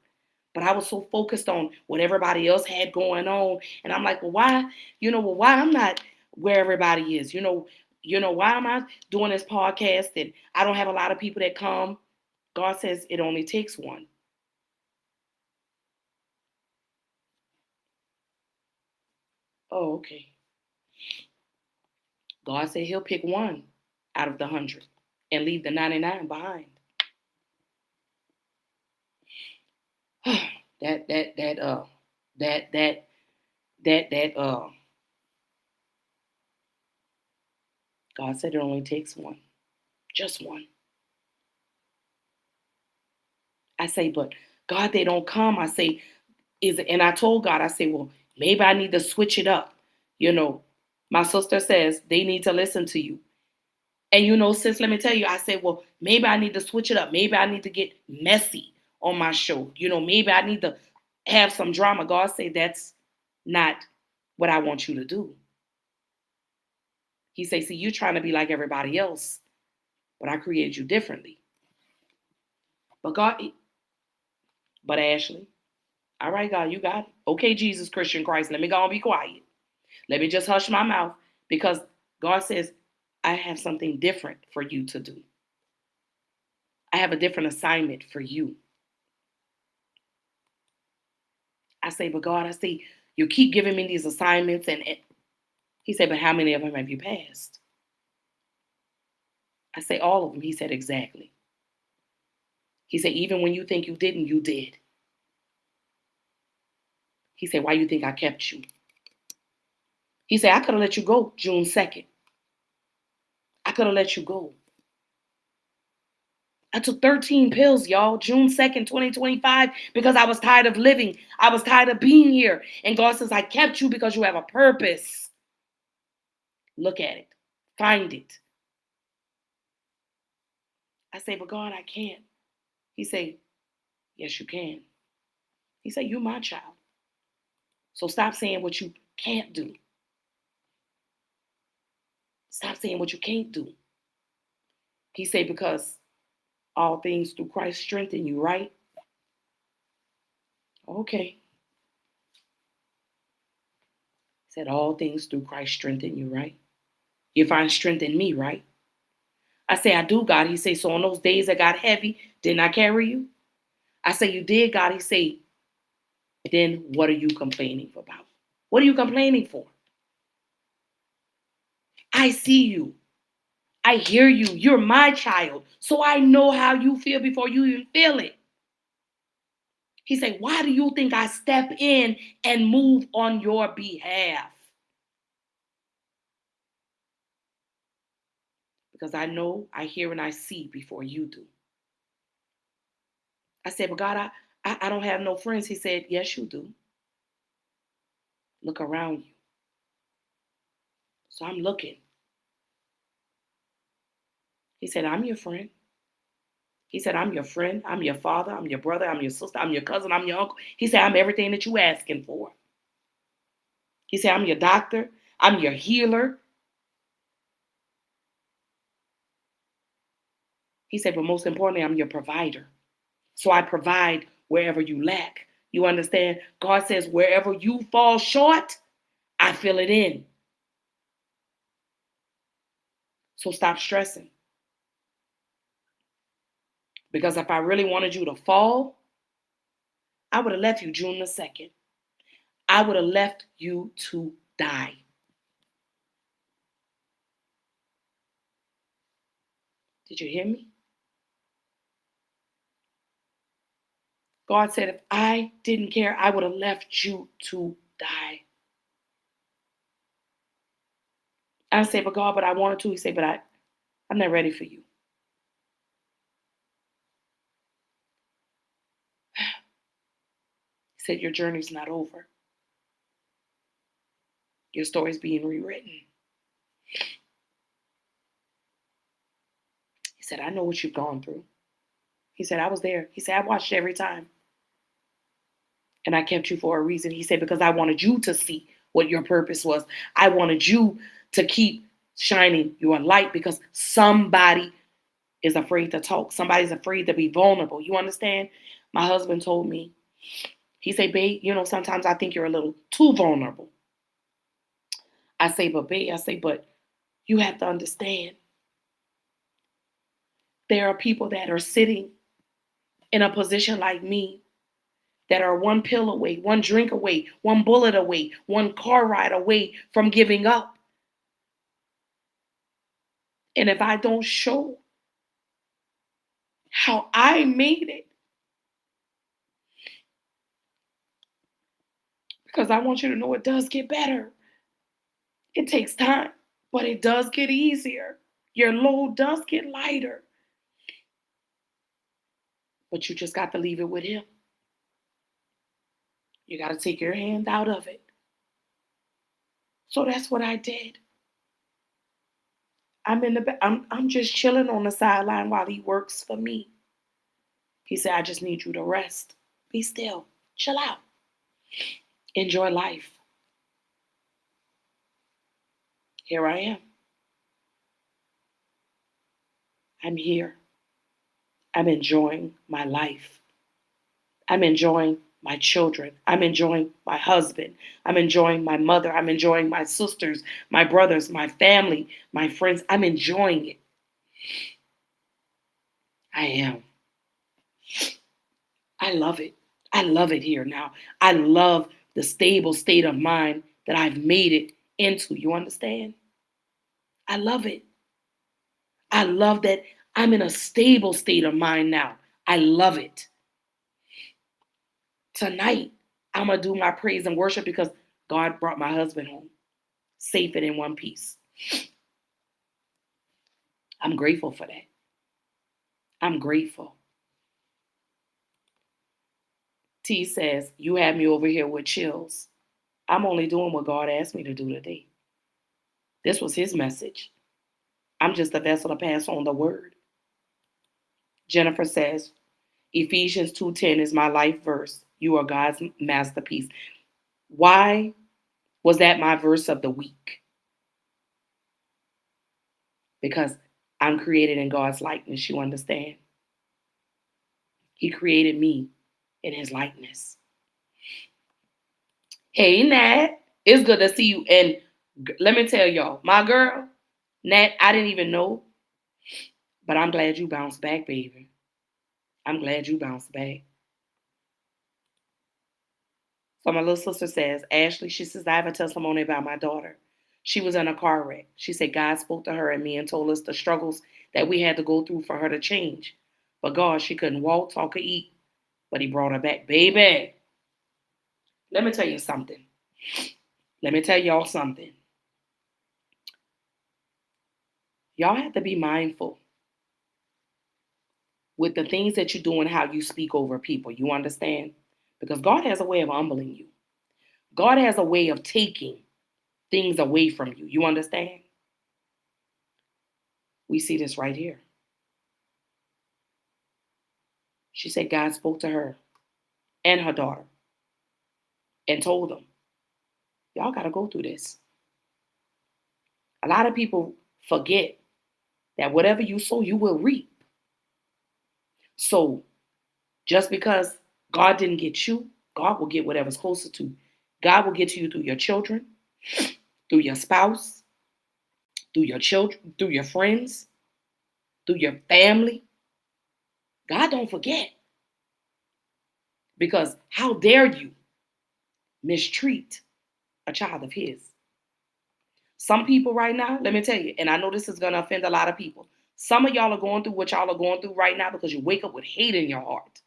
But I was so focused on what everybody else had going on. And I'm like, well, why? Why I'm not where everybody is? Why am I doing this podcast and I don't have a lot of people that come? God says it only takes one. Oh, okay. God said he'll pick one out of the 100 and leave the 99 behind. God said it only takes one. Just one. I say, but God, they don't come. I say, and I told God, I say, well, maybe I need to switch it up. My sister says they need to listen to you. And sis, let me tell you, I said, well, maybe I need to switch it up. Maybe I need to get messy on my show. Maybe I need to have some drama. God said that's not what I want you to do. He said, see, you're trying to be like everybody else, but I created you differently. But Ashley, all right, God, you got it. Okay, Jesus, Christian Christ, let me go and be quiet. Let me just hush my mouth because God says, I have something different for you to do. I have a different assignment for you. I say, but God, you keep giving me these assignments. And he said, but how many of them have you passed? I say, all of them. He said, exactly. He said, even when you think you didn't, you did. He said, why you think I kept you? He said, I could have let you go June 2nd. I could have let you go. I took 13 pills, y'all, June 2nd, 2025, because I was tired of living. I was tired of being here. And God says, I kept you because you have a purpose. Look at it. Find it. I say, but God, I can't. He said, yes, you can. He said, you're my child. So stop saying what you can't do. Stop saying what you can't do. He said, because all things through Christ strengthen you, right? Okay. He said, all things through Christ strengthen you, right? You find strength in me, right? I say, I do, God. He say, so on those days that got heavy, didn't I carry you? I say, you did, God. He say, then what are you complaining about? What are you complaining for? I see you. I hear you. You're my child. So I know how you feel before you even feel it. He said, why do you think I step in and move on your behalf? Because I know, I hear, and I see before you do. I said, but God, I don't have no friends. He said, yes, you do. Look around you. So I'm looking. He said, I'm your friend. He said, I'm your friend. I'm your father. I'm your brother. I'm your sister. I'm your cousin. I'm your uncle. He said, I'm everything that you asking for. He said, I'm your doctor. I'm your healer. He said, but most importantly, I'm your provider. So I provide wherever you lack. You understand? God says, wherever you fall short, I fill it in. So stop stressing. Because if I really wanted you to fall, I would have left you June the 2nd. I would have left you to die. Did you hear me? God said, if I didn't care, I would have left you to die. I said, but God, but I wanted to. He said, but I'm not ready for you. He said, your journey's not over. Your story's being rewritten. He said, I know what you've gone through. He said, I was there. He said, I watched every time. And I kept you for a reason. He said, because I wanted you to see what your purpose was. I wanted you to keep shining your light because somebody is afraid to talk. Somebody's afraid to be vulnerable. You understand? My husband told me, he said, babe, sometimes I think you're a little too vulnerable. I say, but babe, but you have to understand. There are people that are sitting in a position like me that are one pill away, one drink away, one bullet away, one car ride away from giving up. And if I don't show how I made it, because I want you to know it does get better. It takes time, but it does get easier. Your load does get lighter. But you just got to leave it with him. You got to take your hand out of it. So that's what I did. I'm just chilling on the sideline while he works for me. He said, I just need you to rest. Be still. Chill out. Enjoy life. Here I am. I'm here. I'm enjoying my life. I'm enjoying my children. I'm enjoying my husband. I'm enjoying my mother. I'm enjoying my sisters, my brothers, my family, my friends. I'm enjoying it. I am. I love it. I love it here now. I love the stable state of mind that I've made it into. You understand? I love it. I love that I'm in a stable state of mind now. I love it. Tonight, I'm going to do my praise and worship because God brought my husband home safe and in one piece. I'm grateful for that. I'm grateful. T says, you have me over here with chills. I'm only doing what God asked me to do today. This was his message. I'm just a vessel to pass on the word. Jennifer says, Ephesians 2:10 is my life verse. You are God's masterpiece. Why was that my verse of the week? Because I'm created in God's likeness, you understand? He created me in his likeness. Hey, Nat, it's good to see you. And let me tell y'all, my girl, Nat, I didn't even know, but I'm glad you bounced back, baby. I'm glad you bounced back. So my little sister says, Ashley, she says, I have a testimony about my daughter. She was in a car wreck. She said God spoke to her and me and told us the struggles that we had to go through for her to change. But God, she couldn't walk, talk, or eat. But he brought her back. Baby, let me tell you something. Let me tell y'all something. Y'all have to be mindful with the things that you do and how you speak over people. You understand? Because God has a way of humbling you. God has a way of taking things away from you. You understand? We see this right here. She said God spoke to her and her daughter and told them, y'all got to go through this. A lot of people forget that whatever you sow, you will reap. So just because God didn't get you, God will get whatever's closer to. God will get to you through your children, through your spouse, through your children, through your friends, through your family. God don't forget. Because how dare you mistreat a child of his? Some people right now, let me tell you, and I know this is going to offend a lot of people. Some of y'all are going through what y'all are going through right now because you wake up with hate in your heart.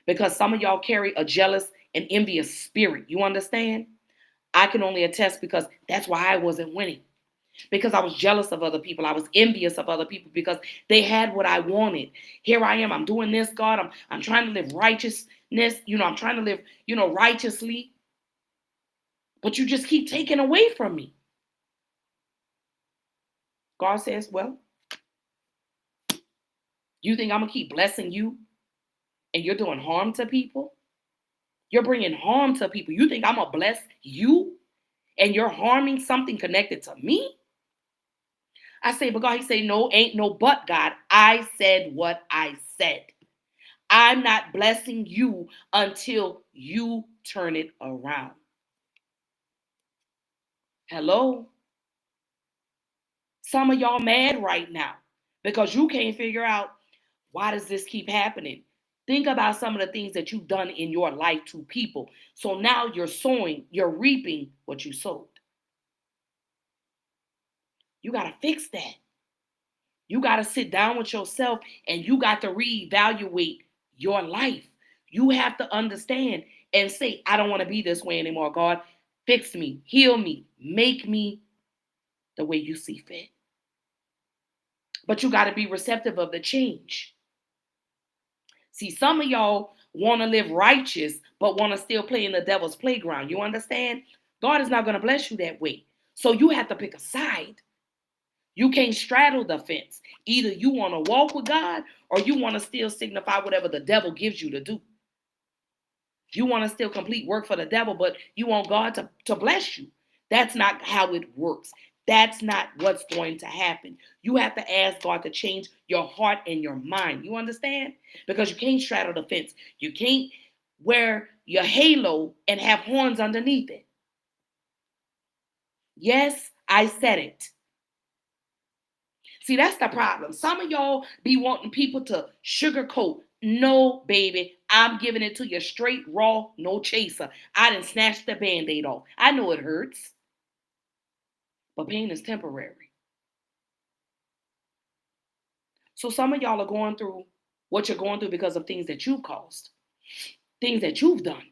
Because some of y'all carry a jealous and envious spirit. You understand? I can only attest because that's why I wasn't winning. Because I was jealous of other people. I was envious of other people because they had what I wanted. Here I am. I'm doing this, God. I'm trying to live righteousness. I'm trying to live, righteously. But you just keep taking away from me. God says, well, you think I'm going to keep blessing you and you're doing harm to people? You're bringing harm to people. You think I'm going to bless you and you're harming something connected to me? I say, but God, he say, no, ain't no but, God. I said what I said. I'm not blessing you until you turn it around. Hello? Some of y'all mad right now because you can't figure out, why does this keep happening? Think about some of the things that you've done in your life to people. So now you're sowing, you're reaping what you sowed. You got to fix that. You got to sit down with yourself and you got to reevaluate your life. You have to understand and say, I don't want to be this way anymore. God, fix me, heal me, make me the way you see fit. But you got to be receptive of the change. See, some of y'all want to live righteous, but want to still play in the devil's playground. You understand? God is not going to bless you that way. So you have to pick a side. You can't straddle the fence. Either you want to walk with God or you want to still signify whatever the devil gives you to do. You want to still complete work for the devil, but you want God to bless you. That's not how it works. That's not what's going to happen. You have to ask God to change your heart and your mind. You understand? Because you can't straddle the fence. You can't wear your halo and have horns underneath it. Yes, I said it. See, that's the problem. Some of y'all be wanting people to sugarcoat. No, baby, I'm giving it to you straight, raw, no chaser. I done snatched the Band-Aid off. I know it hurts, but pain is temporary. So some of y'all are going through what you're going through because of things that you've caused, things that you've done.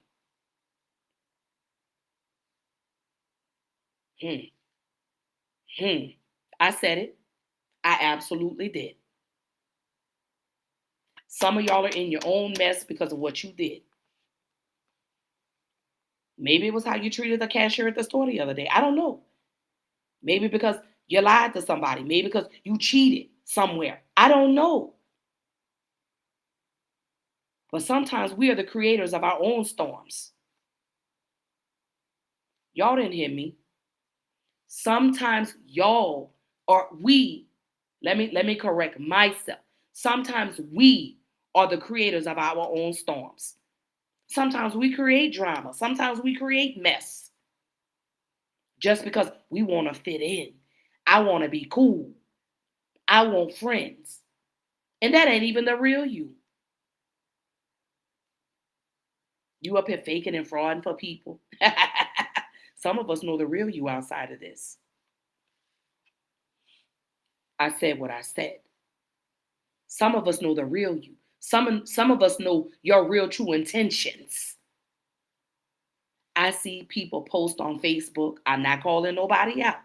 I said it. I absolutely did. Some of y'all are in your own mess because of what you did. Maybe it was how you treated the cashier at the store the other day. I don't know. Maybe because you lied to somebody. Maybe because you cheated somewhere. I don't know. But sometimes we are the creators of our own storms. Y'all didn't hear me. Sometimes y'all or we, let me correct myself. Sometimes we are the creators of our own storms. Sometimes we create drama. Sometimes we create mess. Just because we want to fit in. I want to be cool. I want friends. And that ain't even the real you. You up here faking and frauding for people. Some of us know the real you outside of this. I said what I said. Some of us know the real you. Some of us know your real true intentions. I see people post on Facebook. I'm not calling nobody out.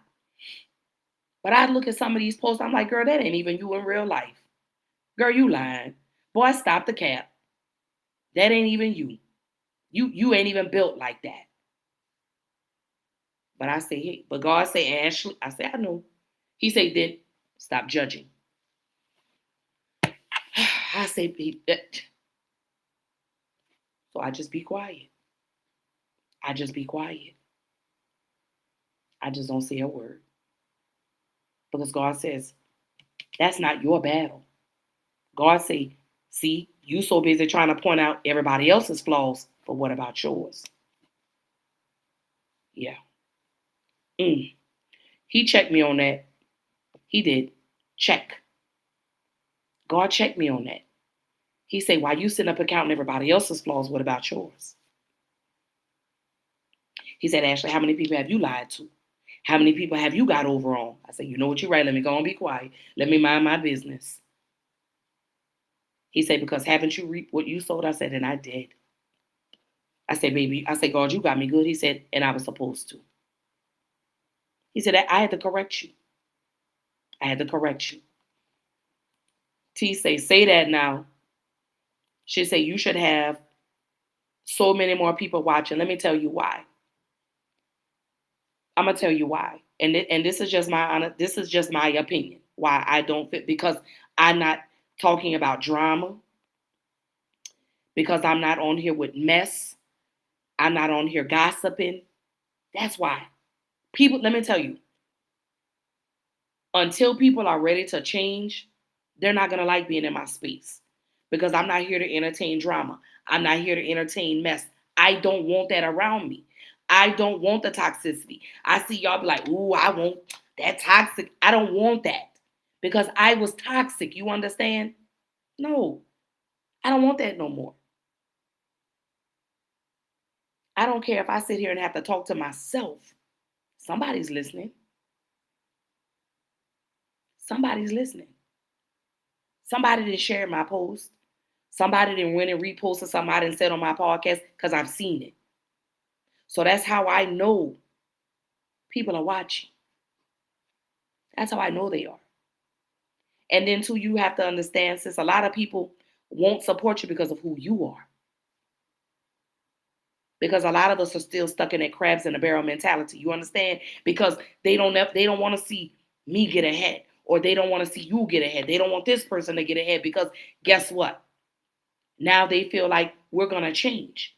But I look at some of these posts. I'm like, girl, that ain't even you in real life. Girl, you lying. Boy, stop the cap. That ain't even you. You ain't even built like that. But I say, hey, but God say, Ashley, I say, I know. He say, then stop judging. I say, so I just be quiet. I just be quiet. I just don't say a word. Because God says, that's not your battle. God say, see, you so busy trying to point out everybody else's flaws, but what about yours? Yeah. He checked me on that. He did. Check. God checked me on that. He said, while you sitting up and counting everybody else's flaws, what about yours? He said, Ashley, how many people have you lied to? How many people have you got over on? I said, you know what, you're right. Let me go and be quiet. Let me mind my business. He said, because haven't you reaped what you sowed? I said, and I did. I said, baby, I said, God, you got me good. He said, and I was supposed to. He said, I had to correct you. I had to correct you. T say that now. She said, you should have so many more people watching. Let me tell you why. I'm gonna tell you why. And this is just my opinion. Why I don't fit, because I'm not talking about drama, because I'm not on here with mess. I'm not on here gossiping. That's why. People, let me tell you, until people are ready to change, they're not gonna like being in my space. Because I'm not here to entertain drama. I'm not here to entertain mess. I don't want that around me. I don't want the toxicity. I see y'all be like, ooh, I want that toxic. I don't want that. Because I was toxic. You understand? No, I don't want that no more. I don't care if I sit here and have to talk to myself. Somebody's listening. Somebody's listening. Somebody didn't share my post. Somebody didn't win and reposted something I didn't said on my podcast because I've seen it. So that's how I know people are watching. That's how I know they are. And then too, you have to understand, sis, a lot of people won't support you because of who you are. Because a lot of us are still stuck in that crabs in a barrel mentality. You understand? Because they don't want to see me get ahead, or they don't want to see you get ahead. They don't want this person to get ahead, because guess what? Now they feel like we're going to change.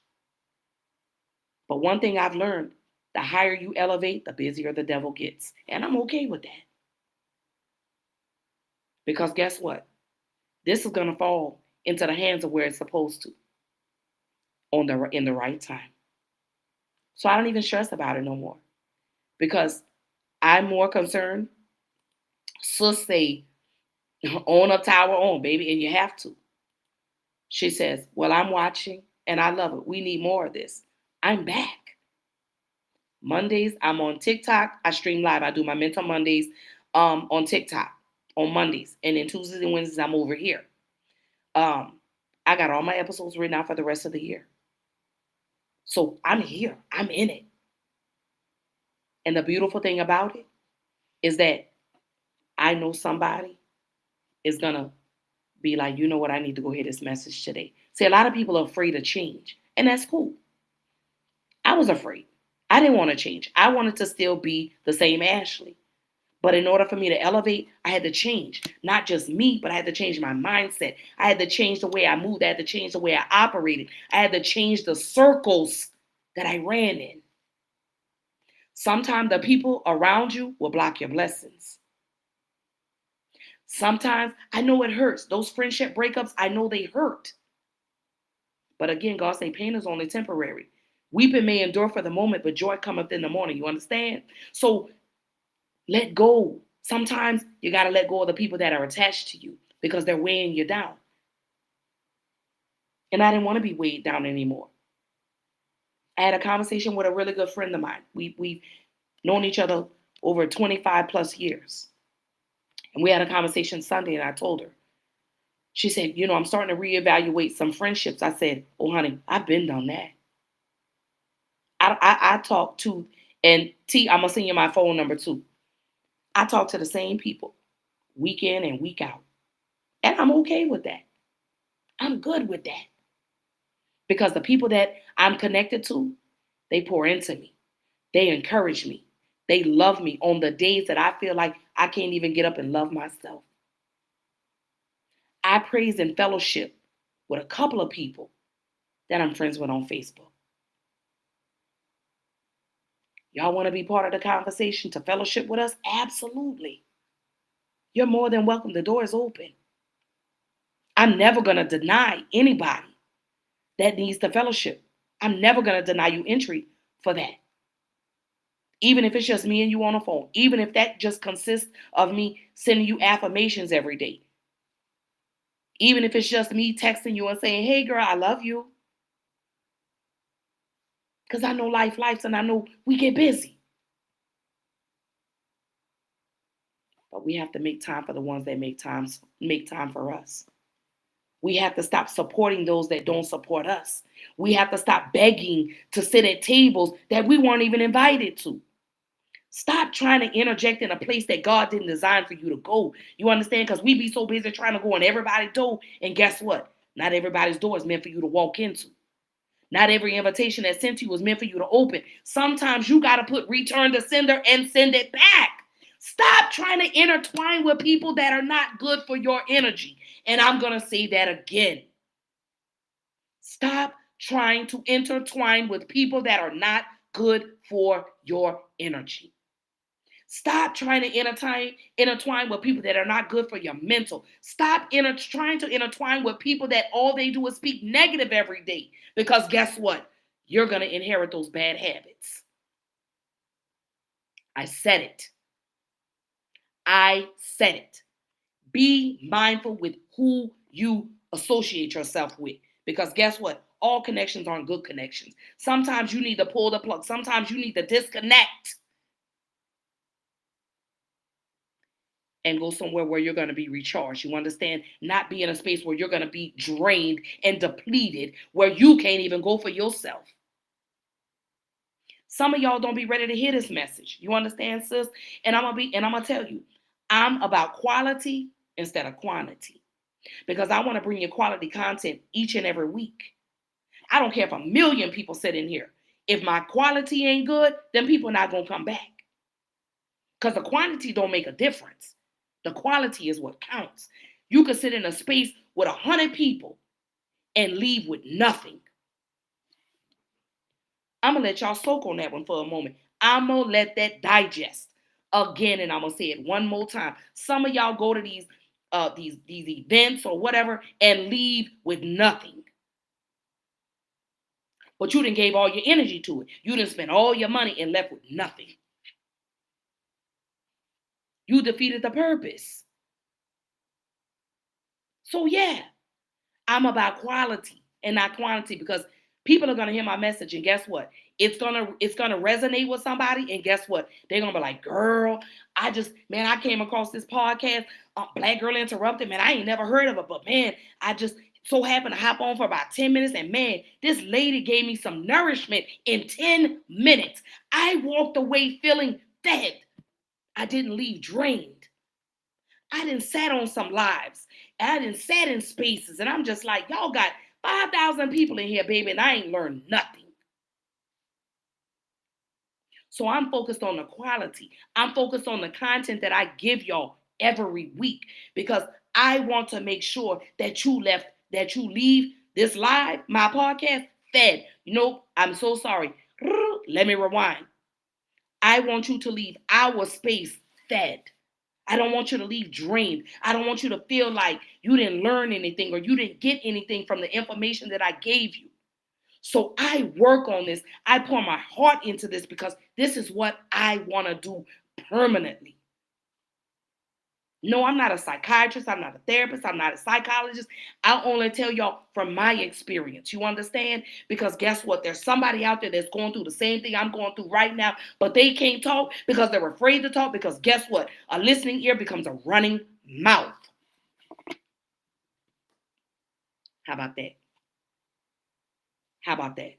But one thing I've learned, the higher you elevate, the busier the devil gets. And I'm okay with that. Because guess what? This is going to fall into the hands of where it's supposed to, in the right time. So I don't even stress about it no more. Because I'm more concerned, sis say, own up tower on, baby, and you have to. She says, well, I'm watching and I love it. We need more of this. I'm back. Mondays, I'm on TikTok. I stream live. I do my Mental Mondays on TikTok on Mondays. And then Tuesdays and Wednesdays, I'm over here. I got all my episodes written out for the rest of the year. So I'm here. I'm in it. And the beautiful thing about it is that I know somebody is going to be like, you know what, I need to go hear this message today. See, a lot of people are afraid of change, and that's cool. I was afraid. I didn't want to change. I wanted to still be the same Ashley. But in order for me to elevate, I had to change. Not just me, but I had to change my mindset. I had to change the way I moved. I had to change the way I operated. I had to change the circles that I ran in. Sometimes the people around you will block your blessings. Sometimes, I know it hurts. Those friendship breakups, I know they hurt. But again, God say pain is only temporary. Weeping may endure for the moment, but joy cometh in the morning. You understand? So let go. Sometimes you got to let go of the people that are attached to you because they're weighing you down. And I didn't want to be weighed down anymore. I had a conversation with a really good friend of mine. We've known each other over 25 plus years. And we had a conversation Sunday, and I told her. She said, you know, I'm starting to reevaluate some friendships. I said, oh, honey, I've been done that. I talk to, and T, I'm going to send you my phone number too. I talk to the same people week in and week out. And I'm okay with that. I'm good with that. Because the people that I'm connected to, they pour into me. They encourage me. They love me on the days that I feel like I can't even get up and love myself. I praise and fellowship with a couple of people that I'm friends with on Facebook. Y'all want to be part of the conversation to fellowship with us? Absolutely. You're more than welcome. The door is open. I'm never going to deny anybody that needs the fellowship. I'm never going to deny you entry for that. Even if it's just me and you on the phone. Even if that just consists of me sending you affirmations every day. Even if it's just me texting you and saying, hey, girl, I love you. Because I know life, and I know we get busy. But we have to make time for the ones that make time for us. We have to stop supporting those that don't support us. We have to stop begging to sit at tables that we weren't even invited to. Stop trying to interject in a place that God didn't design for you to go. You understand? Because we be so busy trying to go in everybody's door. And guess what? Not everybody's door is meant for you to walk into. Not every invitation that's sent to you is meant for you to open. Sometimes you got to put return to sender and send it back. Stop trying to intertwine with people that are not good for your energy. And I'm going to say that again. Stop trying to intertwine with people that are not good for your energy. Stop trying to intertwine with people that are not good for your mental. Stop trying to intertwine with people that all they do is speak negative every day. Because guess what? You're going to inherit those bad habits. I said it. I said it. Be mindful with who you associate yourself with. Because guess what? All connections aren't good connections. Sometimes you need to pull the plug. Sometimes you need to disconnect and go somewhere where you're going to be recharged. You understand? Not be in a space where you're going to be drained and depleted, where you can't even go for yourself. Some of y'all don't be ready to hear this message. You understand, sis? And I'm gonna tell you, I'm about quality instead of quantity. Because I want to bring you quality content each and every week. I don't care if 1 million people sit in here. If my quality ain't good, then people are not going to come back. Because the quantity don't make a difference. The quality is what counts. You could sit in a space with 100 people and leave with nothing. I'm going to let y'all soak on that one for a moment. I'm going to let that digest again, and I'm going to say it one more time. Some of y'all go to these events or whatever and leave with nothing. But you done gave all your energy to it. You done spent all your money and left with nothing. You defeated the purpose. So yeah, I'm about quality and not quantity, because people are gonna hear my message, and guess what? It's gonna resonate with somebody, and guess what? They're gonna be like, girl, I came across this podcast, Black Girl Interrupted, man, I ain't never heard of it, but man, I just so happened to hop on for about 10 minutes, and man, this lady gave me some nourishment in 10 minutes. I walked away feeling fed. I didn't leave drained. I didn't sat on some lives. I didn't sat in spaces, and I'm just like, y'all got 5,000 people in here, baby, and I ain't learned nothing. So I'm focused on the quality. I'm focused on the content that I give y'all every week, because I want to make sure that you leave this live, my podcast, fed. You know, I'm so sorry. Let me rewind. I want you to leave our space fed. I don't want you to leave drained. I don't want you to feel like you didn't learn anything or you didn't get anything from the information that I gave you. So I work on this. I pour my heart into this because this is what I want to do permanently. No, I'm not a psychiatrist. I'm not a therapist. I'm not a psychologist. I'll only tell y'all from my experience. You understand? Because guess what? There's somebody out there that's going through the same thing I'm going through right now, but they can't talk because they're afraid to talk, because guess what? A listening ear becomes a running mouth. How about that? How about that?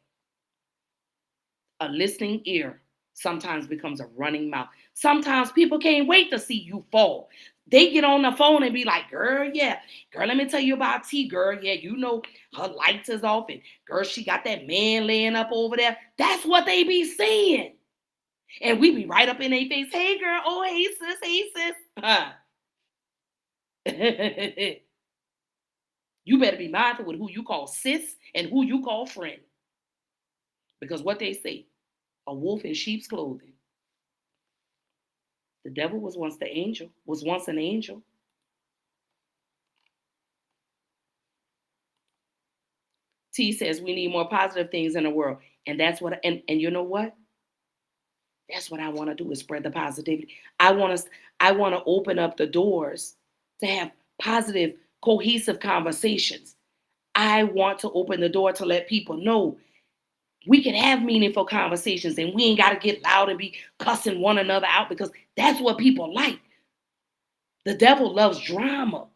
A listening ear sometimes becomes a running mouth. Sometimes people can't wait to see you fall. They get on the phone and be like, girl, let me tell you about T, girl. Yeah, you know, her lights is off, and girl, she got that man laying up over there. That's what they be saying. And we be right up in their face. Hey, girl. Oh, hey, sis. You better be mindful with who you call sis and who you call friend. Because what they say, a wolf in sheep's clothing. The devil was once an angel. T says we need more positive things in the world. And that's what, and you know what? That's what I want to do, is spread the positivity. I want to open up the doors to have positive, cohesive conversations. I want to open the door to let people know we can have meaningful conversations, and we ain't got to get loud and be cussing one another out, because that's what people like. The devil loves drama.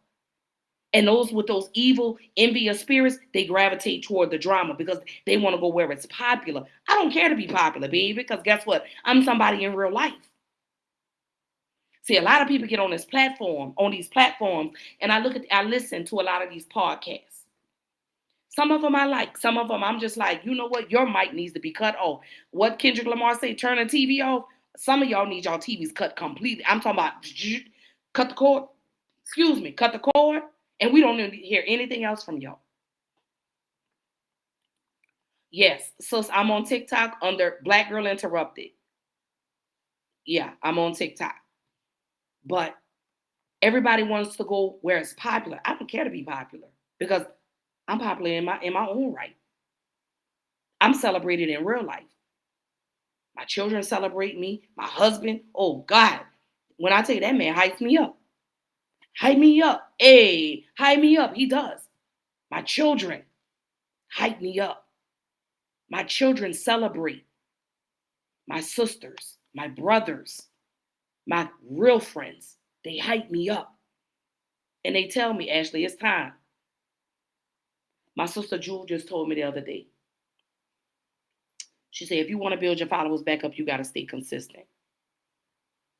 And those with those evil, envious spirits, they gravitate toward the drama because they want to go where it's popular. I don't care to be popular, baby, because guess what? I'm somebody in real life. See, a lot of people get on these platforms, and I listen to a lot of these podcasts. Some of them I like. Some of them I'm just like, you know what? Your mic needs to be cut off. What Kendrick Lamar say, turn the TV off. Some of y'all need y'all TVs cut completely. I'm talking about cut the cord. Cut the cord. And we don't need to hear anything else from y'all. Yes, so I'm on TikTok under Black Girl Interrupted. Yeah, I'm on TikTok. But everybody wants to go where it's popular. I don't care to be popular because I'm popular in my own right. I'm celebrated in real life. My children celebrate me. My husband, oh God. When I tell you that man hypes me up. Hype me up. Hey, hype me up. He does. My children hype me up. My children celebrate. My sisters, my brothers, my real friends, they hype me up. And they tell me, Ashley, it's time. My sister Jewel just told me the other day. She said, if you want to build your followers back up, you got to stay consistent.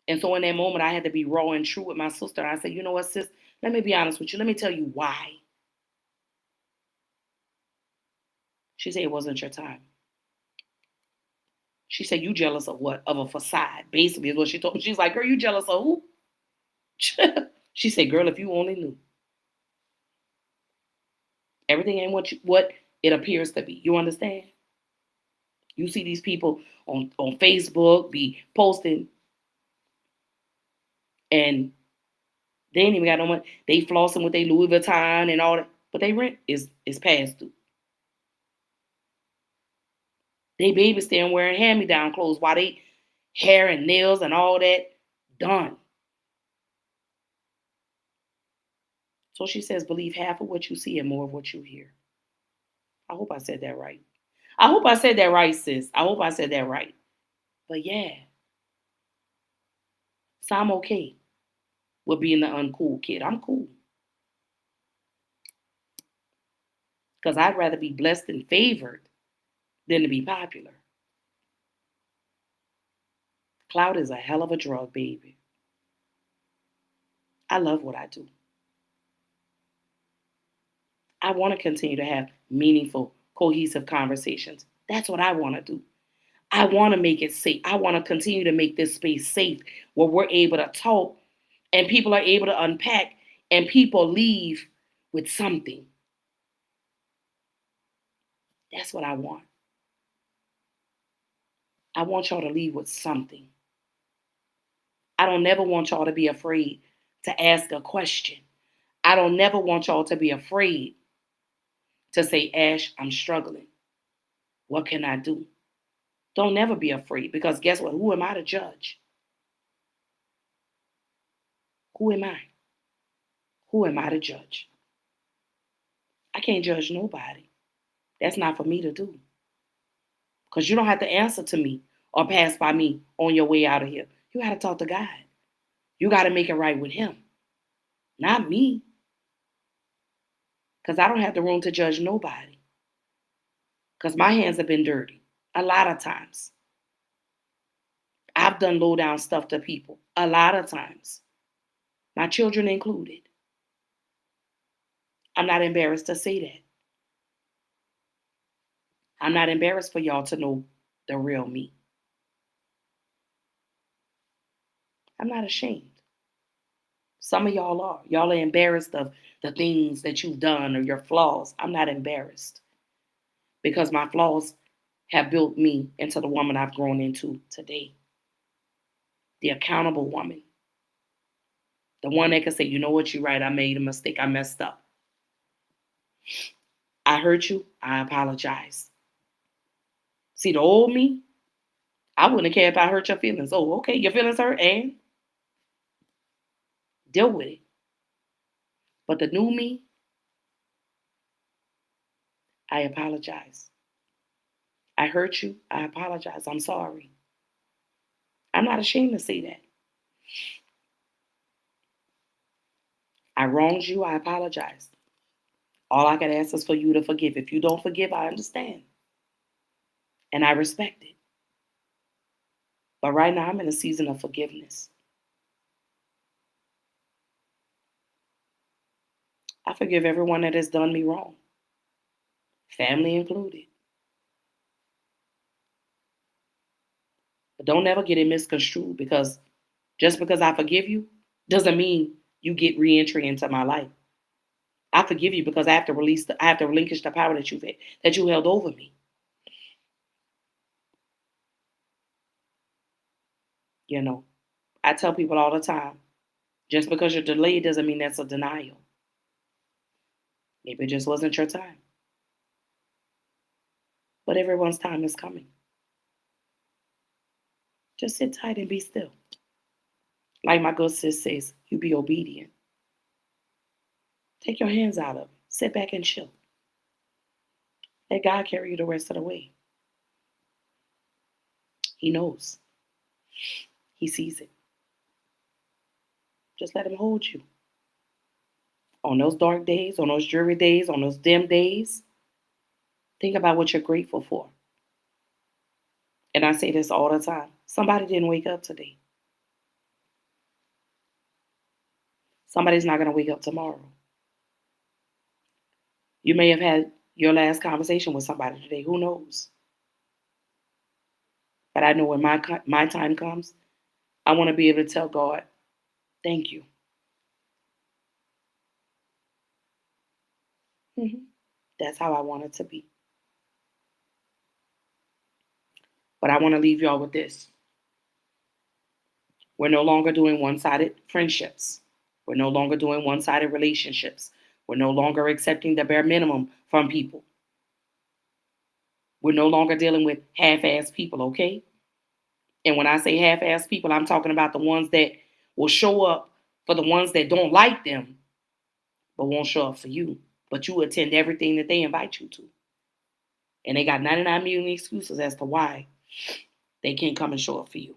And so in that moment, I had to be raw and true with my sister. I said, you know what, sis? Let me be honest with you. Let me tell you why. She said, it wasn't your time. She said, you jealous of what? Of a facade, basically, is what she told me. She's like, girl, you jealous of who? She said, girl, if you only knew. Everything ain't what it appears to be. You understand? You see these people on Facebook be posting and they ain't even got no money. They flossing with their Louis Vuitton and all that. But they rent is past due. They baby staying wearing hand-me-down clothes while they hair and nails and all that done. So she says, believe half of what you see and more of what you hear. I hope I said that right. I hope I said that right, sis. I hope I said that right. But yeah. So I'm okay with being the uncool kid. I'm cool. Because I'd rather be blessed and favored than to be popular. Clout is a hell of a drug, baby. I love what I do. I want to continue to have meaningful, cohesive conversations. That's what I want to do. I want to make it safe. I want to continue to make this space safe where we're able to talk and people are able to unpack and people leave with something. That's what I want. I want y'all to leave with something. I don't never want y'all to be afraid to ask a question. I don't never want y'all to be afraid to say, Ash, I'm struggling. What can I do? Don't never be afraid because guess what? Who am I to judge? Who am I? Who am I to judge? I can't judge nobody. That's not for me to do. Because you don't have to answer to me or pass by me on your way out of here. You got to talk to God. You got to make it right with him, not me. Because I don't have the room to judge nobody. Because my hands have been dirty a lot of times. I've done low down stuff to people a lot of times. My children included. I'm not embarrassed to say that. I'm not embarrassed for y'all to know the real me. I'm not ashamed. Some of y'all are. Y'all are embarrassed of the things that you've done or your flaws. I'm not embarrassed because my flaws have built me into the woman I've grown into today. The accountable woman. The one that can say, you know what, you're right, I made a mistake, I messed up. I hurt you, I apologize. See, the old me, I wouldn't care if I hurt your feelings. Oh, okay, your feelings hurt, and deal with it. But the new me, I apologize. I hurt you, I apologize, I'm sorry. I'm not ashamed to say that. I wronged you, I apologize. All I can ask is for you to forgive. If you don't forgive, I understand. And I respect it. But right now, I'm in a season of forgiveness. I forgive everyone that has done me wrong, family included. But don't ever get it misconstrued, because just because I forgive you doesn't mean you get reentry into my life. I forgive you because I have to relinquish the power that you held over me. You know, I tell people all the time, just because you're delayed doesn't mean that's a denial. Maybe it just wasn't your time. But everyone's time is coming. Just sit tight and be still. Like my good sis says, you be obedient. Take your hands out of it. Sit back and chill. Let God carry you the rest of the way. He knows. He sees it. Just let him hold you. On those dark days, on those dreary days, on those dim days, think about what you're grateful for. And I say this all the time. Somebody didn't wake up today. Somebody's not going to wake up tomorrow. You may have had your last conversation with somebody today. Who knows? But I know when my time comes, I want to be able to tell God, thank you. That's how I want it to be. But I want to leave y'all with this. We're no longer doing one-sided friendships. We're no longer doing one-sided relationships. We're no longer accepting the bare minimum from people. We're no longer dealing with half-ass people, okay? And when I say half-ass people, I'm talking about the ones that will show up for the ones that don't like them, but won't show up for you. But you attend everything that they invite you to. And they got 99 million excuses as to why they can't come and show up for you.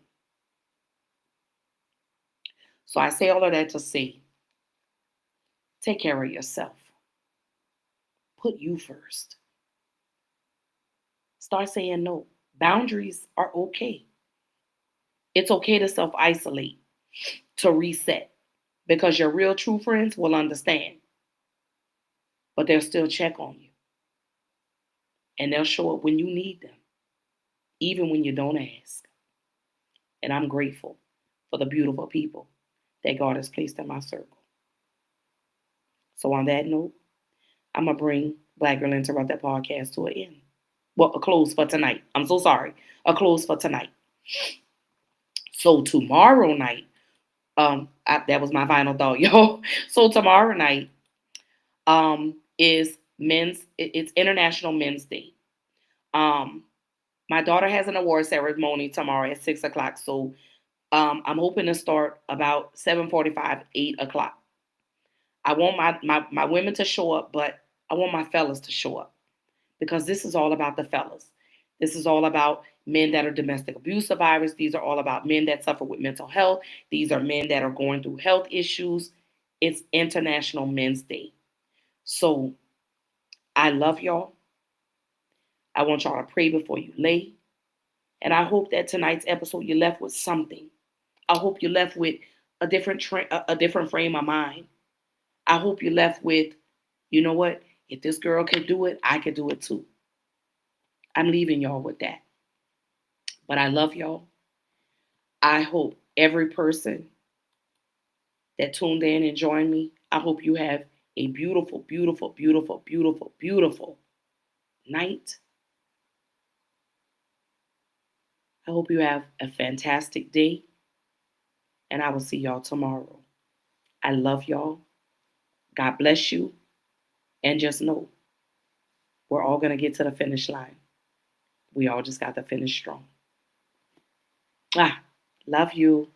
So I say all of that to say, take care of yourself. Put you first. Start saying no. Boundaries are okay. It's okay to self-isolate, to reset, because your real true friends will understand. But they'll still check on you. And they'll show up when you need them, even when you don't ask. And I'm grateful for the beautiful people that God has placed in my circle. So on that note, I'm going to bring Black Girl Interrupted podcast to an end. Well, a close for tonight. I'm so sorry. A close for tonight. So tomorrow night, that was my final thought, y'all. So tomorrow night is it's International Men's Day. My daughter has an award ceremony tomorrow at 6:00. So I'm hoping to start about 7:45, 8 o'clock. I want my women to show up, but I want my fellas to show up, because this is all about the fellas. This is all about men that are domestic abuse survivors. These are all about men that suffer with mental health. These are men that are going through health issues. It's International Men's Day. So I love y'all. I want y'all to pray before you lay. And I hope that tonight's episode you left with something. I hope you left with a different frame of mind. I hope you left with, you know what? If this girl could do it, I could do it too. I'm leaving y'all with that. But I love y'all. I hope every person that tuned in and joined me, I hope you have a beautiful, beautiful, beautiful, beautiful, beautiful night. I hope you have a fantastic day. And I will see y'all tomorrow. I love y'all. God bless you. And just know, we're all going to get to the finish line. We all just got to finish strong. Love you.